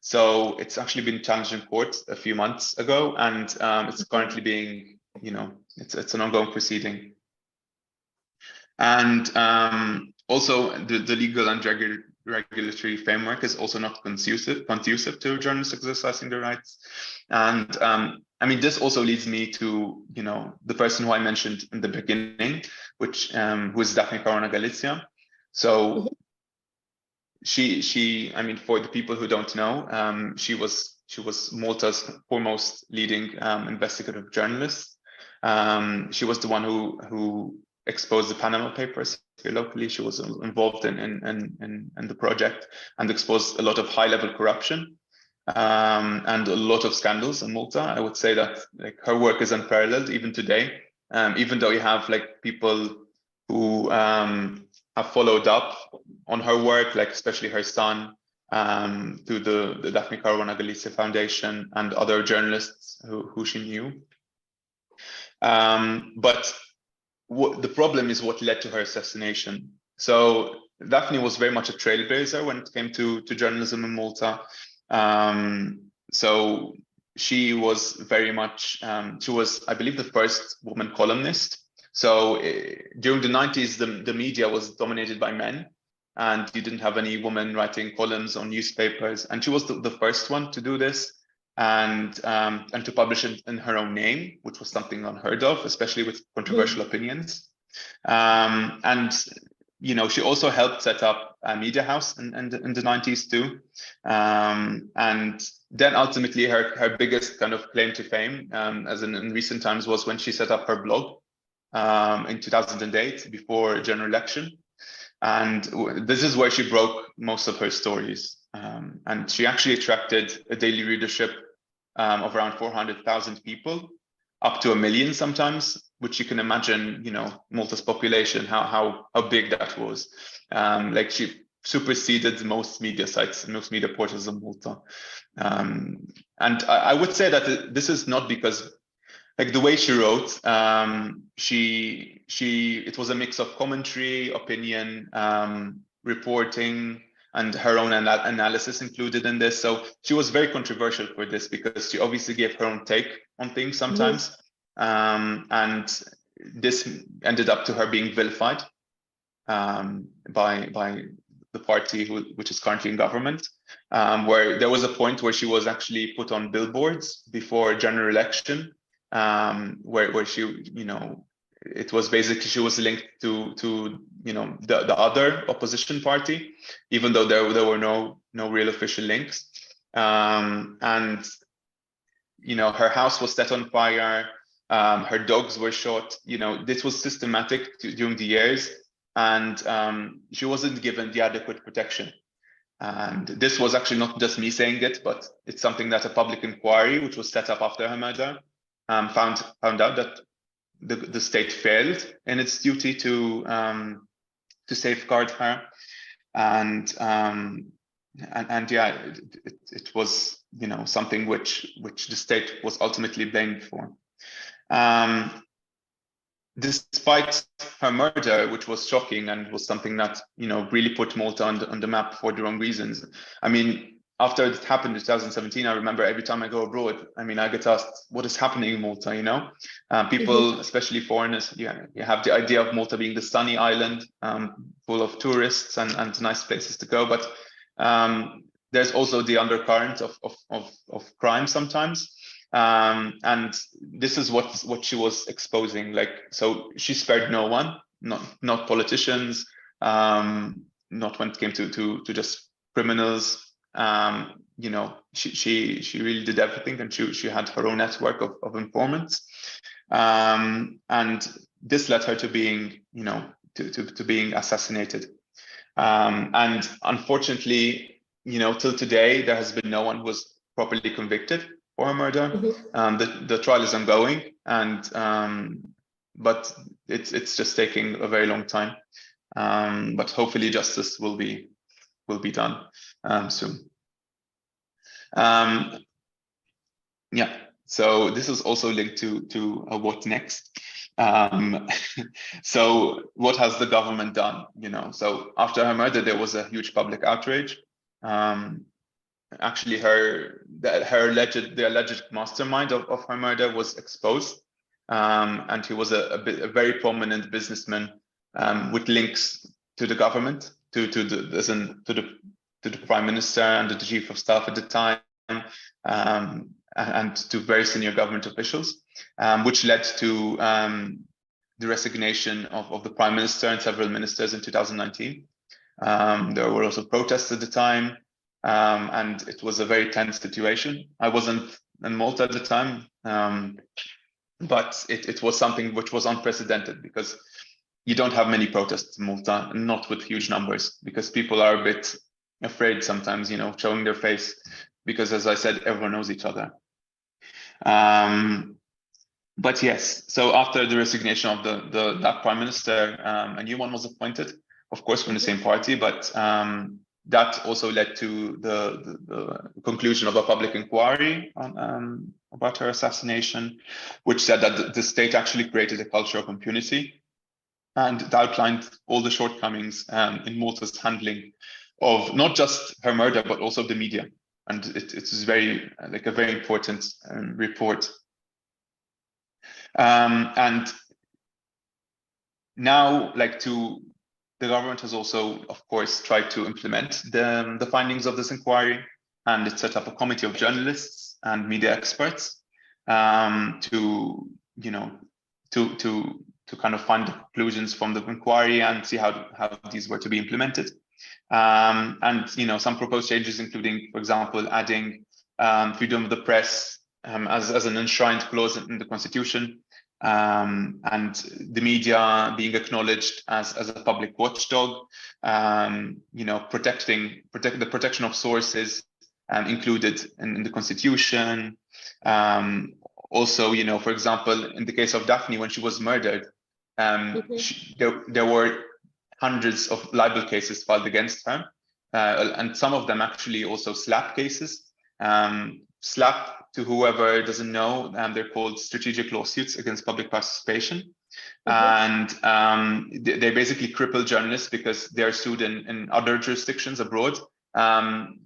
So it's actually been challenged in court a few months ago, and it's currently being, it's an ongoing proceeding. And also the legal and regulatory framework is also not conducive to journalists exercising their rights. And this also leads me to, the person who I mentioned in the beginning, who is Daphne Caruana Galizia. So she, for the people who don't know, she was Malta's foremost leading investigative journalist. She was the one who exposed the Panama Papers here locally. She was involved in the project and exposed a lot of high-level corruption and a lot of scandals in Malta. I would say that her work is unparalleled even today, even though you have people who have followed up on her work, especially her son, through the Daphne Caruana Galizia Foundation and other journalists who she knew. But the problem is what led to her assassination. So Daphne was very much a trailblazer when it came to journalism in Malta. So she was very much, she was, I believe, the first woman columnist. So during the 90s, the media was dominated by men, and you didn't have any women writing columns on newspapers. And she was the first one to do this and to publish it in her own name, which was something unheard of, especially with controversial opinions. And she also helped set up a media house in the 90s too. And then ultimately her biggest kind of claim to fame, as in recent times, was when she set up her blog in 2008 before a general election. And this is where she broke most of her stories. And she actually attracted a daily readership of around 400,000 people, up to 1 million sometimes, which you can imagine, Malta's population, how big that was. She superseded most media sites, most media portals in Malta. And I would say that this is not because, the way she wrote, it was a mix of commentary, opinion, reporting, and her own analysis included in this. So she was very controversial for this because she obviously gave her own take on things sometimes. And this ended up to her being vilified by the party which is currently in government, where there was a point where she was actually put on billboards before a general election, where she, it was basically she was linked to the other opposition party, even though there were no real official links. And her house was set on fire. Her dogs were shot. This was systematic during the years, and she wasn't given the adequate protection. And this was actually not just me saying it, but it's something that a public inquiry, which was set up after her murder, found out that the state failed in its duty to safeguard her, and yeah, it was something which the state was ultimately blamed for. Despite her murder, which was shocking and was something that really put Malta on the map for the wrong reasons. after it happened in 2017, I remember every time I go abroad, I mean, I get asked, what is happening in Malta, you know? People, especially foreigners, you have the idea of Malta being the sunny island, full of tourists and nice places to go. But there's also the undercurrent of crime sometimes. And this is what she was exposing. Like, so she spared no one, not politicians, not when it came to just criminals. You know, she really did everything, and she had her own network of informants, and this led her to being, you know, to being assassinated. And unfortunately, you know, till today there has been no one who was properly convicted for her murder. The trial is ongoing, and but it's just taking a very long time. But hopefully justice will be done soon. Yeah, so this is also linked to what next. So what has the government done? You know, so after her murder, there was a huge public outrage. Actually, the alleged mastermind of her murder was exposed, and he was a very prominent businessman with links to the government, to the prime minister and the chief of staff at the time, and to very senior government officials, which led to the resignation of the prime minister and several ministers in 2019. There were also protests at the time, and it was a very tense situation. I wasn't in Malta at the time, but it was something which was unprecedented, because you don't have many protests in Malta, not with huge numbers, because people are a bit afraid sometimes, you know, showing their face, because as I said, everyone knows each other. But yes, so after the resignation of that prime minister, a new one was appointed, of course, from the same party, but that also led to the conclusion of a public inquiry on, about her assassination, which said that the state actually created a culture of impunity, and it outlined all the shortcomings in Malta's handling of not just her murder, but also the media. And it is very, like, a very important report. And now, like, the government has also, of course, tried to implement the findings of this inquiry, and it set up a committee of journalists and media experts to, you know, to kind of find the conclusions from the inquiry and see how these were to be implemented. And, you know, some proposed changes, including, for example, adding freedom of the press as an enshrined clause in the Constitution, and the media being acknowledged as a public watchdog, you know, the protection of sources included in the Constitution. Also, you know, for example, in the case of Daphne, when she was murdered, there were hundreds of libel cases filed against her, and some of them actually also SLAPP cases. SLAPP, to whoever doesn't know, they're called strategic lawsuits against public participation. And they basically cripple journalists because they're sued in other jurisdictions abroad,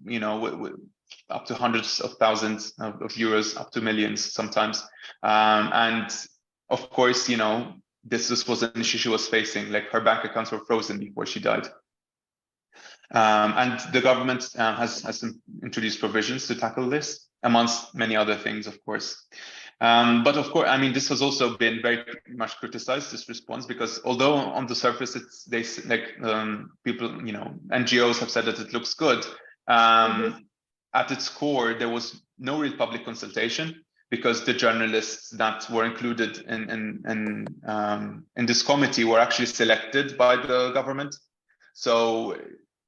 you know, up to hundreds of thousands of euros, up to millions sometimes. And of course, you know, this was an issue she was facing, like her bank accounts were frozen before she died. And the government has introduced provisions to tackle this, amongst many other things, of course. But of course, I mean, this has also been very much criticized, this response, because although on the surface people, you know, NGOs have said that it looks good, at its core, there was no real public consultation, because the journalists that were included in this committee were actually selected by the government. So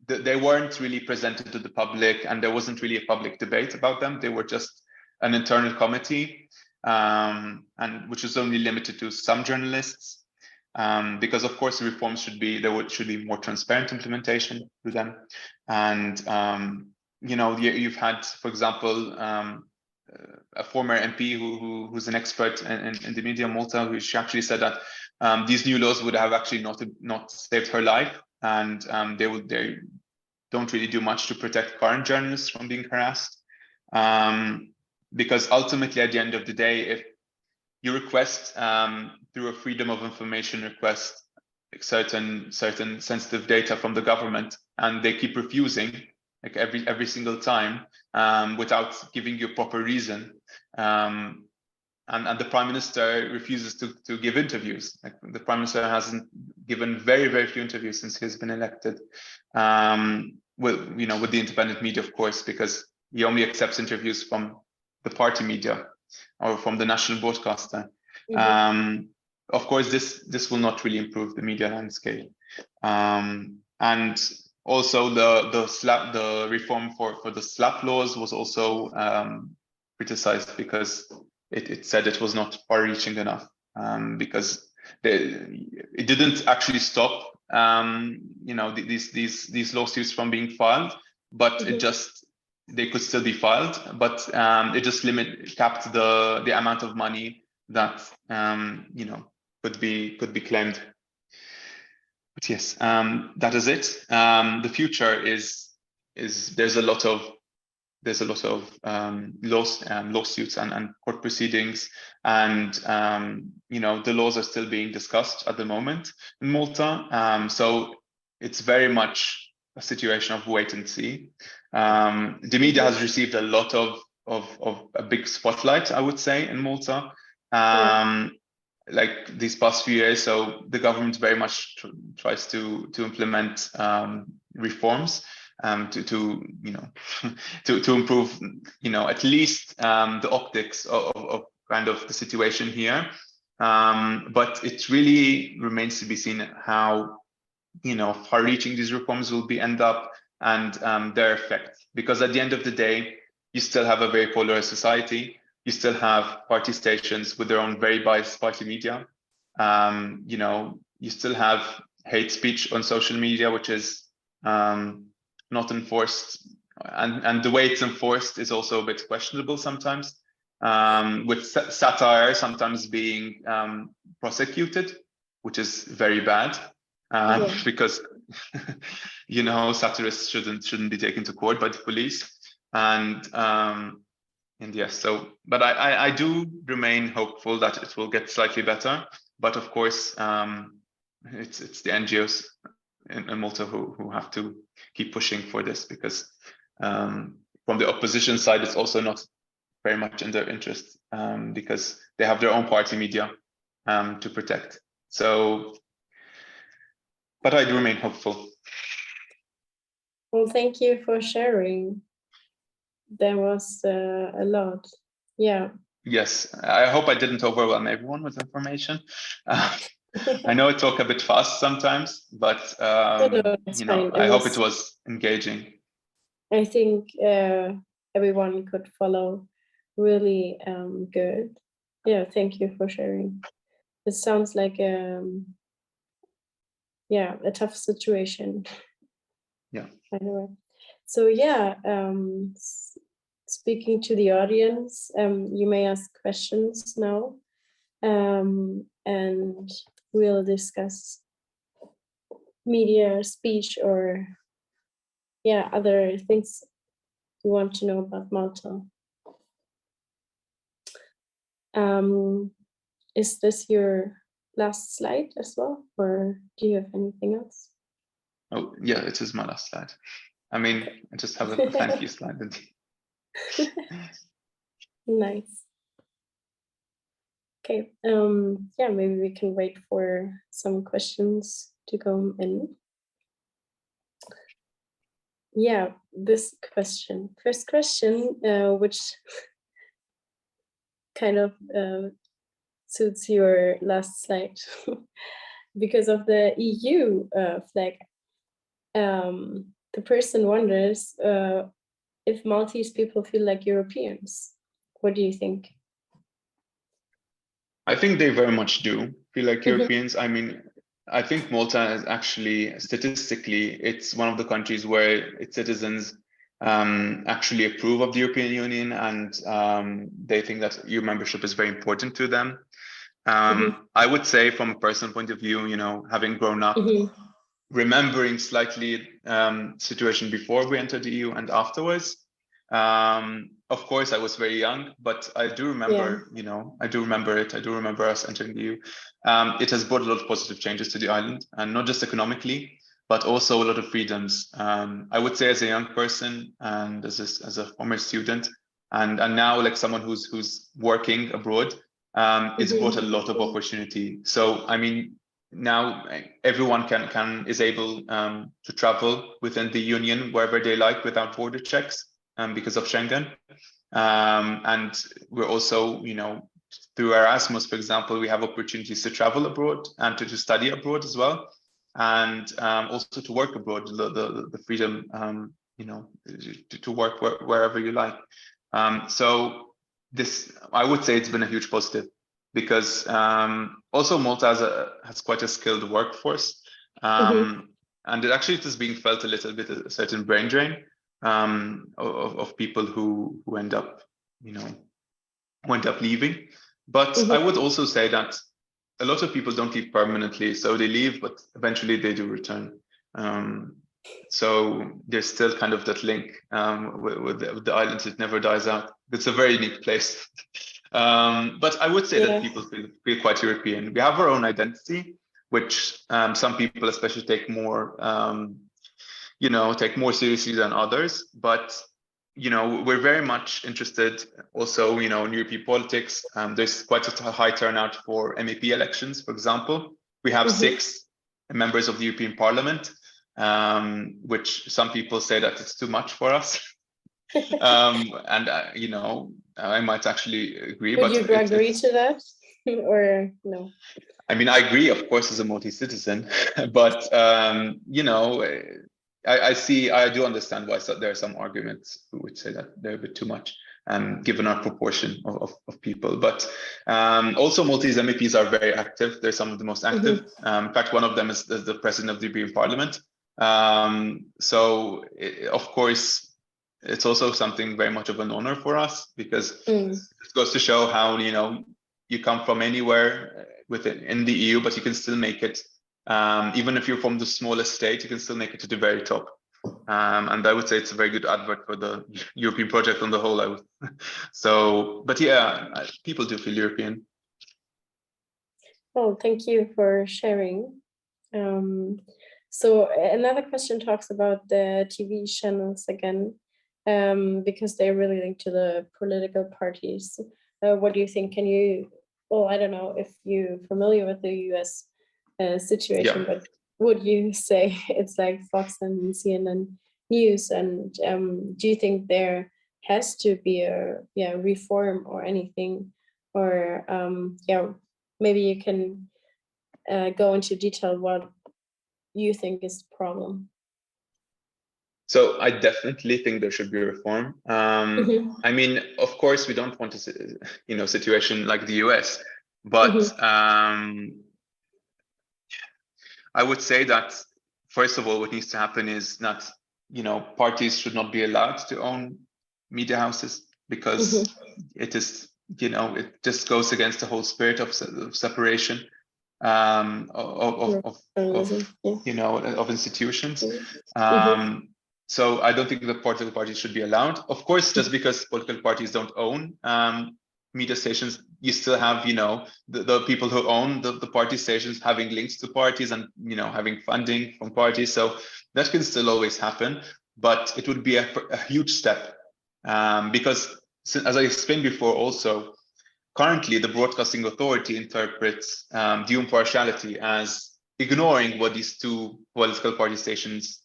they weren't really presented to the public, and there wasn't really a public debate about them. They were just an internal committee, and which is only limited to some journalists, because of course reforms should be more transparent implementation to them. And you know, you've had, for example, a former MP who's an expert in the media in Malta, who she actually said that these new laws would have actually not saved her life, and don't really do much to protect current journalists from being harassed. Because ultimately, at the end of the day, if you request through a freedom of information request certain sensitive data from the government, and they keep refusing, like every single time, without giving you a proper reason, and the Prime Minister refuses to give interviews. Like, the Prime Minister hasn't given very few interviews since he's been elected. With the independent media, of course, because he only accepts interviews from the party media or from the national broadcaster. Of course, this will not really improve the media landscape. And also the reform for the slap laws was also criticized because it said it was not far-reaching enough, because it didn't actually stop these lawsuits from being filed, but they could still be filed, but it just capped the amount of money that could be claimed. But yes, that is it. The future is there's a lot of lawsuits and court proceedings, and the laws are still being discussed at the moment in Malta. So it's very much a situation of wait and see. The media has received a lot of a big spotlight, I would say, in Malta, like these past few years. So the government very much tries to implement reforms to improve at least the optics of kind of the situation here, but it really remains to be seen how far-reaching these reforms will end up, and their effect, because at the end of the day you still have a very polarized society. You still have party stations with their own very biased party media. You still have hate speech on social media, which is not enforced, and the way it's enforced is also a bit questionable sometimes, with satire sometimes being prosecuted, which is very bad, because satirists shouldn't be taken to court by the police, and yes, so but I do remain hopeful that it will get slightly better, but of course it's the NGOs in Malta who have to keep pushing for this, because from the opposition side it's also not very much in their interest, because they have their own party media to protect. So, but I do remain hopeful. Well, thank you for sharing. There was a lot. Yeah. Yes, I hope I didn't overwhelm everyone with information. I know I talk a bit fast sometimes, but it's fine. I hope it was engaging. I think everyone could follow really good. Yeah, thank you for sharing. It sounds like a tough situation. Yeah. Anyway, so speaking to the audience, you may ask questions now, and we'll discuss media, speech, or other things you want to know about Malta. Is this your last slide as well, or do you have anything else? Oh, yeah, it is my last slide. I mean, I just have a thank you slide. Nice. Okay, maybe we can wait for some questions to come in. Yeah, this question. First question, which kind of suits your last slide. Because of the EU flag, the person wonders if Maltese people feel like Europeans. What do you think? I think they very much do feel like Europeans. I mean, I think Malta is actually, statistically, it's one of the countries where its citizens actually approve of the European Union, and they think that EU membership is very important to them. I would say, from a personal point of view, having grown up remembering slightly situation before we entered the EU and afterwards. Of course, I was very young, but I do remember, I do remember it. I do remember us entering the EU. It has brought a lot of positive changes to the island, and not just economically, but also a lot of freedoms. I would say, as a young person and as a former student, and now like someone who's working abroad, it's brought a lot of opportunity. So I mean, now everyone is able to travel within the union wherever they like without border checks because of Schengen. And we're also, through Erasmus, for example, we have opportunities to travel abroad and to study abroad as well, and also to work abroad. The freedom, to work wherever you like. So this, I would say, it's been a huge positive, because also Malta has quite a skilled workforce, and it actually is being felt a little bit a certain brain drain of people who end up leaving. But I would also say that a lot of people don't leave permanently, so they leave, but eventually they do return. So there's still kind of that link with the islands. It never dies out. It's a very unique place. But I would say that people feel quite European. We have our own identity, which some people especially take more seriously than others. But we're very much interested also, in European politics. There's quite a high turnout for MEP elections, for example. We have 6 members of the European Parliament, which some people say that it's too much for us. And I might actually agree. Would you agree to that, or no? I mean, I agree, of course, as a multi-citizen, but I do understand why there are some arguments who would say that they're a bit too much, given our proportion of people. But also Maltese MEPs are very active. They're some of the most active. In fact, one of them is the president of the European Parliament. So of course, it's also something very much of an honor for us, because it goes to show how, you come from anywhere in the EU, but you can still make it. Even if you're from the smallest state, you can still make it to the very top. And I would say it's a very good advert for the European project on the whole. But yeah, people do feel European. Well, thank you for sharing. So another question talks about the TV channels again, because they're really linked to the political parties. What do you think? I don't know if you're familiar with the US situation, but would you say it's like Fox and CNN News? And do you think there has to be a reform or anything? Or maybe you can go into detail what you think is the problem. So I definitely think there should be reform. I mean, of course, we don't want a situation like the US, but I would say that, first of all, what needs to happen is that, parties should not be allowed to own media houses, because it is, it just goes against the whole spirit of separation of institutions. So I don't think the political parties should be allowed. Of course, just because political parties don't own media stations, you still have, the people who own the party stations having links to parties and, having funding from parties. So that can still always happen, but it would be a huge step, because, as I explained before, also, currently the Broadcasting Authority interprets due impartiality as ignoring what these 2 political party stations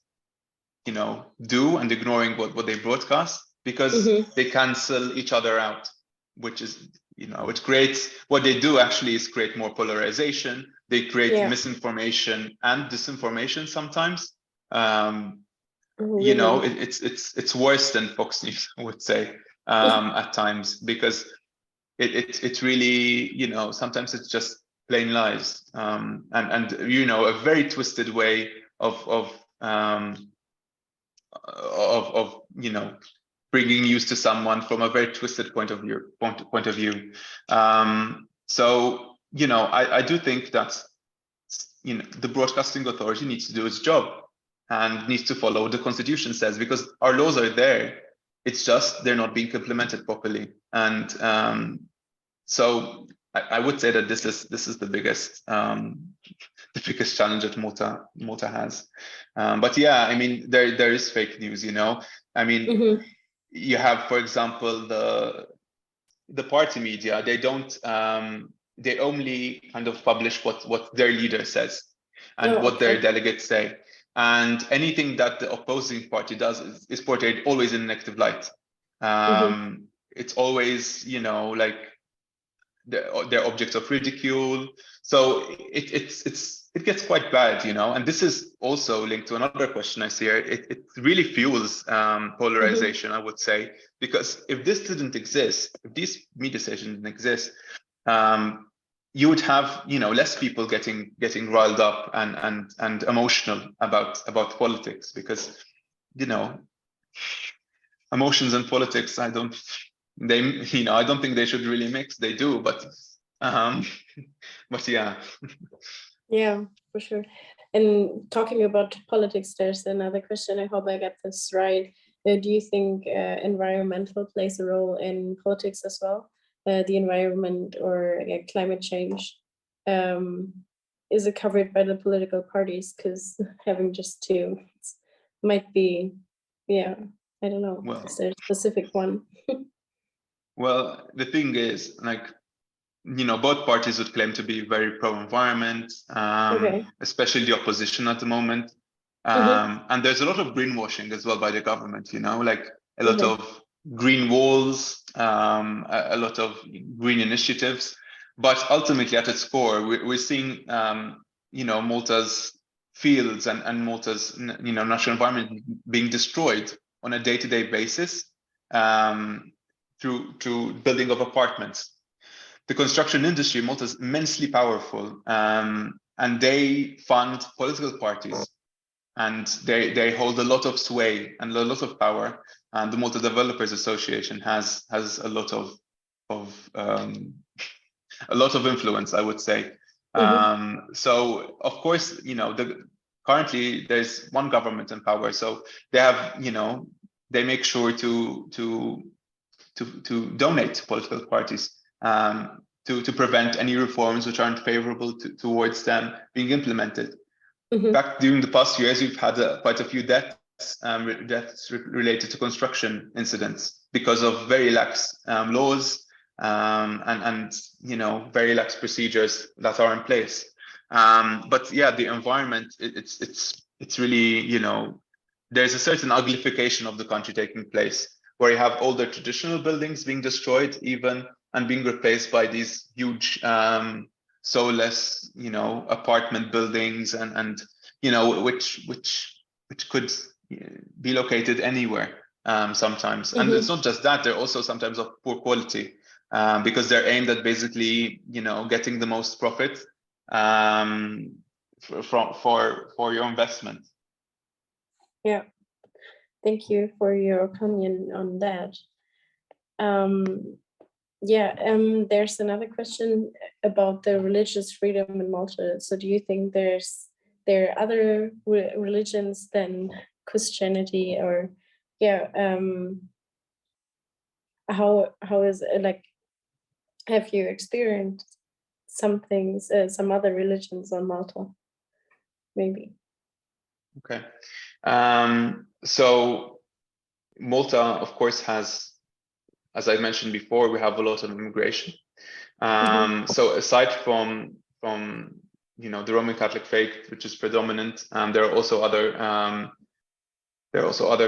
do, and ignoring what they broadcast, because they cancel each other out, which is, it creates, what they do actually is create more polarization. They create misinformation and disinformation sometimes. It's worse than Fox News, I would say, at times, because it really, sometimes it's just plain lies, and a very twisted way of bringing news to someone from a very twisted point of view. So I do think that the broadcasting authority needs to do its job and needs to follow what the constitution says, because our laws are there. It's just they're not being implemented properly. And so I would say that this is the biggest challenge that Malta has. But yeah, I mean, there is fake news, I mean, you have, for example, the party media. They don't they only kind of publish what their leader says and what their delegates say. And anything that the opposing party does is portrayed always in a negative light. It's always, like they're objects of ridicule. So it gets quite bad, and this is also linked to another question I see here. It really fuels polarization, I would say, because if this didn't exist, if these media stations didn't exist, you would have, less people getting riled up and emotional about politics, because, emotions and politics, I don't think they should really mix. They do, but yeah. Yeah, for sure. And talking about politics, there's another question. I hope I get this right. Do you think environmental plays a role in politics as well? The environment or climate change, is it covered by the political parties? Because having just two might be, I don't know. Well, is there a specific one? Well, the thing is, like, both parties would claim to be very pro-environment, especially the opposition at the moment. And there's a lot of greenwashing as well by the government, like a lot of green walls, a lot of green initiatives. But ultimately, at its core, we're seeing, Malta's fields and Malta's, natural environment being destroyed on a day-to-day basis through building of apartments. The construction industry in Malta is immensely powerful, and they fund political parties, and they hold a lot of sway and a lot of power. And the Malta Developers Association has a lot of influence, I would say. So of course, currently there's one government in power, so they have, they make sure to donate political parties to prevent any reforms which aren't favorable towards them being implemented. In fact, during the past years, we've had quite a few deaths related to construction incidents because of very lax laws and very lax procedures that are in place. But yeah, the environment, it's really, there's a certain uglification of the country taking place, where you have older traditional buildings being destroyed even and being replaced by these huge soulless, apartment buildings and which could be located anywhere sometimes. And it's not just that, they're also sometimes of poor quality because they're aimed at basically, getting the most profit for your investment. Yeah. Thank you for your opinion on that. There's another question about the religious freedom in Malta. So do you think there are other religions than Christianity, or how is it, like, have you experienced some other religions on Malta, maybe? Okay. So Malta, of course, has, as I mentioned before, we have a lot of immigration. So aside from the Roman Catholic faith, which is predominant, there are also other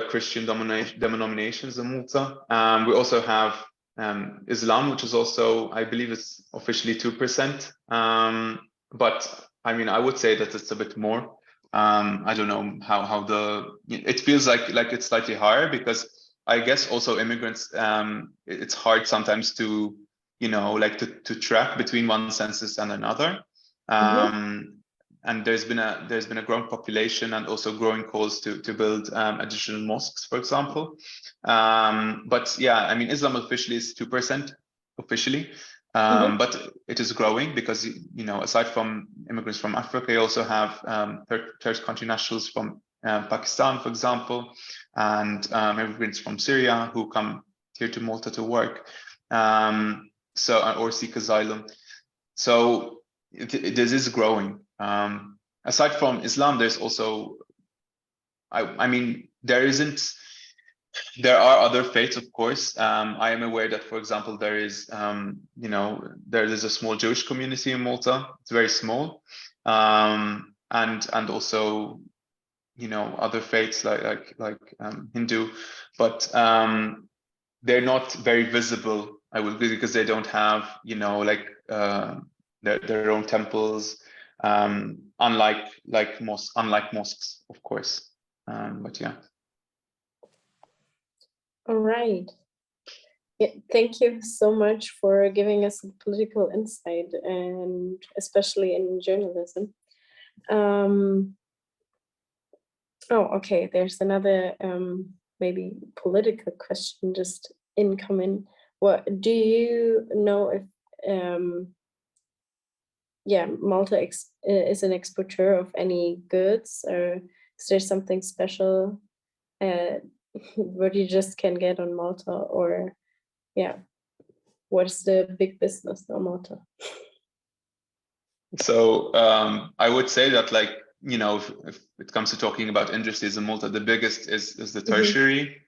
Christian denominations in Malta. We also have Islam, which is also, I believe, it's officially 2%. But I mean, I would say that it's a bit more. I don't know how it feels like it's slightly higher, because I guess also immigrants, it's hard sometimes to to track between one census and another. And there's been a growing population and also growing calls to build additional mosques, for example. But yeah, I mean, Islam officially is 2% officially. But it is growing because, you know, aside from immigrants from Africa, you also have third country nationals from Pakistan, for example, and immigrants from Syria who come here to Malta to work, or seek asylum. So this is growing. Aside from Islam, there's also, I mean, there are other faiths, of course. I am aware that, for example, there is, you know, there is a small Jewish community in Malta. It's very small, and also, you know, other faiths like Hindu, but they're not very visible, I would agree, because they don't have, you know, like their own temples, unlike mosques, of course. But yeah. All right. Yeah, thank you so much for giving us a political insight, and especially in journalism. Oh, okay. There's another maybe political question just incoming. What do you know if Malta is an exporter of any goods, or is there something special what you just can get on Malta, or what's the big business on Malta? So I would say that, like, you know, if it comes to talking about industries in Malta, the biggest is the tertiary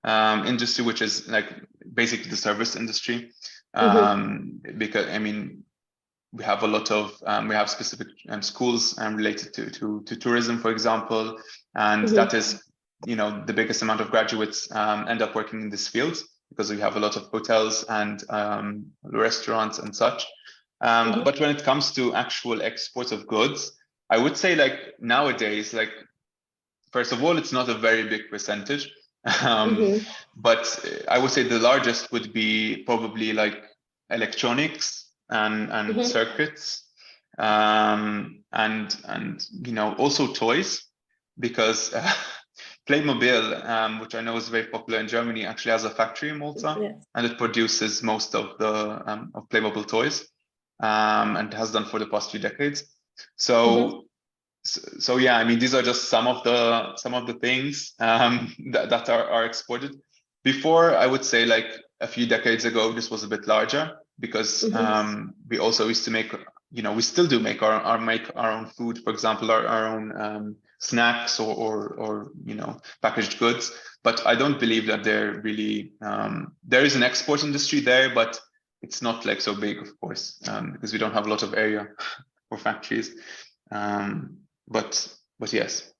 industry, which is like basically the service industry. Because, I mean, we have a lot of we have specific schools related to tourism, for example, and that is, you know, the biggest amount of graduates end up working in this field, because we have a lot of hotels and restaurants and such. But when it comes to actual exports of goods, I would say, like, nowadays, like, first of all, it's not a very big percentage, but I would say the largest would be probably like electronics and circuits, and you know, also toys, because Playmobil, which I know is very popular in Germany, actually has a factory in Malta, and it produces most of the of Playmobil toys, and has done for the past few decades. So yeah, I mean, these are just some of the things that are exported. Before, I would say, like a few decades ago, this was a bit larger, because we also used to make, you know, we still do make our own food, for example, our own snacks or you know, packaged goods. But I don't believe that they're really there is an export industry there, but it's not like so big, of course, because we don't have a lot of area for factories. But yes.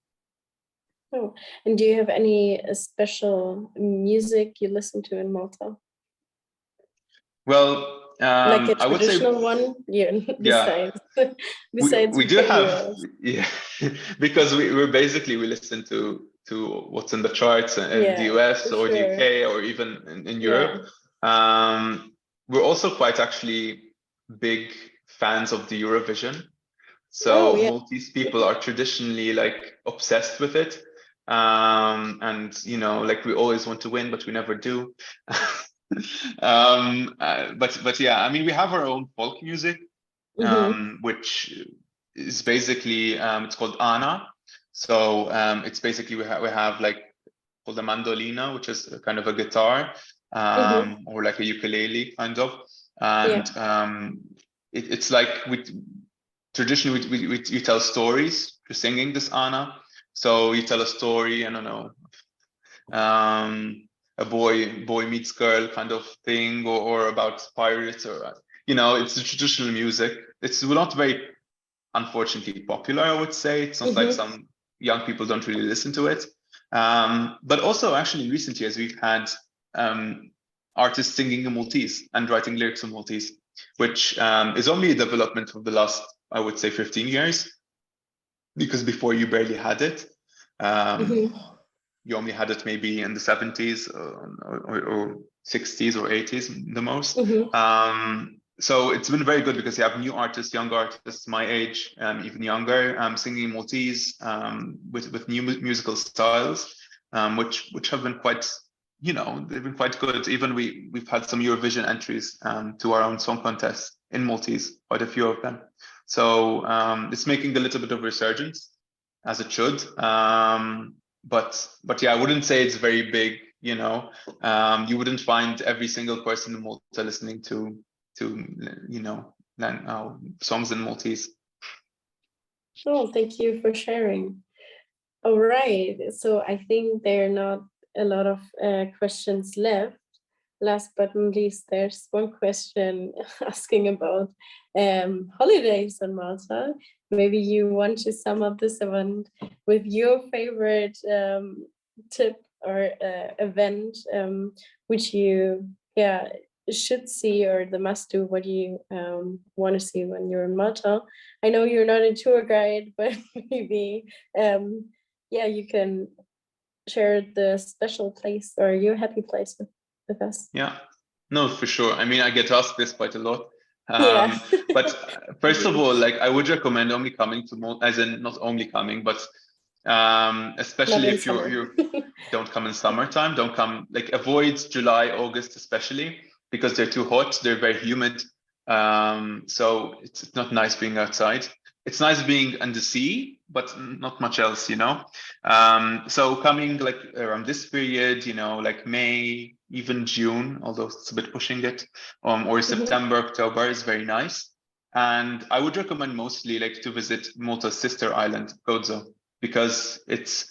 Oh, and do you have any special music you listen to in Malta? Well, like a I would say, traditional one, besides we do Kathi have, Ross. yeah, because we listen to what's in the charts in the US or the UK or even in Europe. We're also quite actually big fans of the Eurovision. So Maltese people are traditionally like obsessed with it. And you know, like, we always want to win, but we never do. But yeah, I mean, we have our own folk music, which is basically it's called Ana. So it's basically we have like called a mandolina, which is kind of a guitar, or like a ukulele kind of, and it's like traditionally we tell stories to singing this Ana. So you tell a story, I don't know, a boy meets girl kind of thing, or about pirates, or you know, it's a traditional music. It's not very, unfortunately, popular, I would say. It's not like some young people don't really listen to it. But also, actually, in recent years, we've had artists singing in Maltese and writing lyrics in Maltese, which is only a development of the last, I would say, 15 years, because before you barely had it. You only had it maybe in the 70s or 60s or 80s the most. So it's been very good, because you have new artists, young artists my age, even younger, singing Maltese with new musical styles, which have been quite you know, they've been quite good. Even we've had some Eurovision entries to our own song contest in Maltese, quite a few of them. So it's making a little bit of resurgence, as it should. But yeah, I wouldn't say it's very big. You know, you wouldn't find every single person in Malta listening to you know, songs in Maltese. Oh, thank you for sharing. All right, so I think there are not a lot of questions left. Last but not least, there's one question asking about holidays in Malta. Maybe you want to sum up this event with your favorite tip or event which you should see, or the must do, what you want to see when you're in Malta. I know you're not a tour guide, but maybe you can share the special place or your happy place with us. Yeah, no, for sure. I mean, I get asked this quite a lot. Yeah. But first of all, like, I would recommend only coming to Malta, as in not only coming, but especially if you don't come in summertime, don't come, like, avoid July, August, especially because they're too hot, they're very humid. So it's not nice being outside. It's nice being on the sea, but not much else, you know. So coming like around this period, you know, like May, even June, although it's a bit pushing it, or September, October is very nice. And I would recommend mostly like to visit Malta's sister island, Gozo, because it's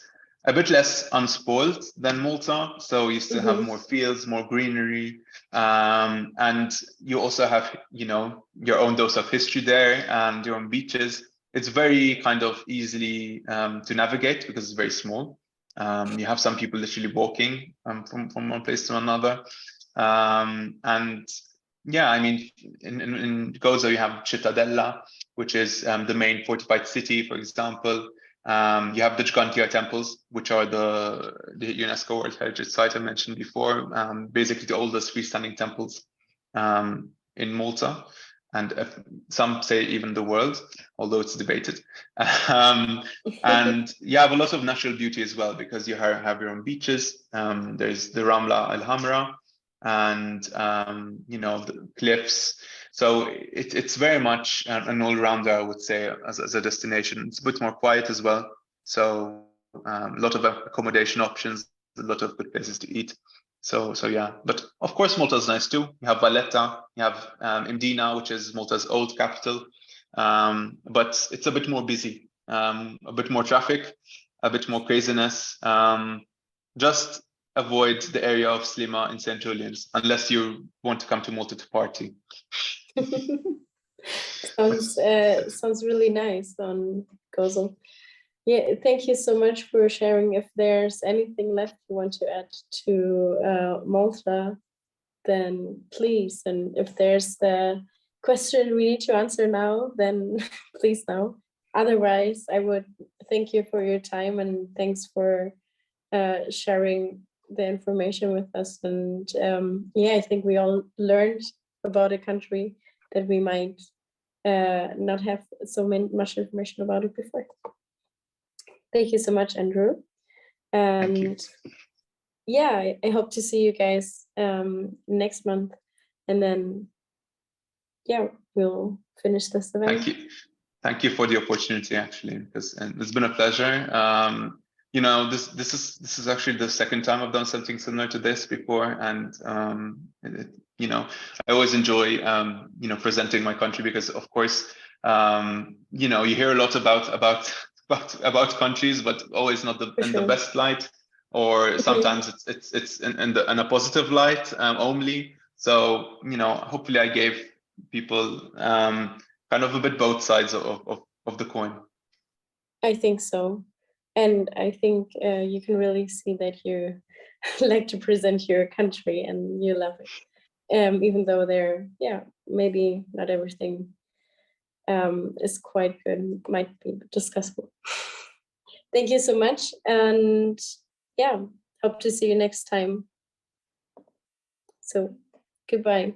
a bit less unspoiled than Malta. So you still have more fields, more greenery, and you also have, you know, your own dose of history there and your own beaches. It's very kind of easily to navigate because it's very small. You have some people literally walking from one place to another. And yeah, I mean, in Gozo, you have Cittadella, which is the main fortified city, for example. You have the Gigantia temples, which are the UNESCO World Heritage Site I mentioned before, basically the oldest freestanding temples in Malta. And some say even the world, although it's debated. And you have a lot of natural beauty as well, because you have your own beaches. There's the Ramla Al Hamra, and you know, the cliffs. So it's very much an all-rounder, I would say, as a destination. It's a bit more quiet as well. So a lot of accommodation options, a lot of good places to eat. So yeah, but of course Malta is nice too. You have Valletta, you have Mdina, which is Malta's old capital, but it's a bit more busy, a bit more traffic, a bit more craziness. Just avoid the area of Slima in St. Julian's unless you want to come to Malta to party. Sounds really nice on Gozo. Yeah, thank you so much for sharing. If there's anything left you want to add to Malta, then please. And if there's the question we need to answer now, then please now. Otherwise, I would thank you for your time, and thanks for sharing the information with us. And I think we all learned about a country that we might not have so much information about it before. Thank you so much, Andrew. And yeah, I hope to see you guys next month. And then, yeah, we'll finish this event. Thank you for the opportunity, actually, because it's been a pleasure. You know, this is actually the second time I've done something similar to this before, and you know, I always enjoy you know, presenting my country, because of course you know, you hear a lot about countries, but always not in the best light, or sometimes it's in a positive light only. So you know, hopefully I gave people kind of a bit both sides of the coin. I think so. And I think you can really see that you like to present your country and you love it. Even though maybe not everything is quite good, might be discussable. Thank you so much. And yeah, hope to see you next time. So goodbye.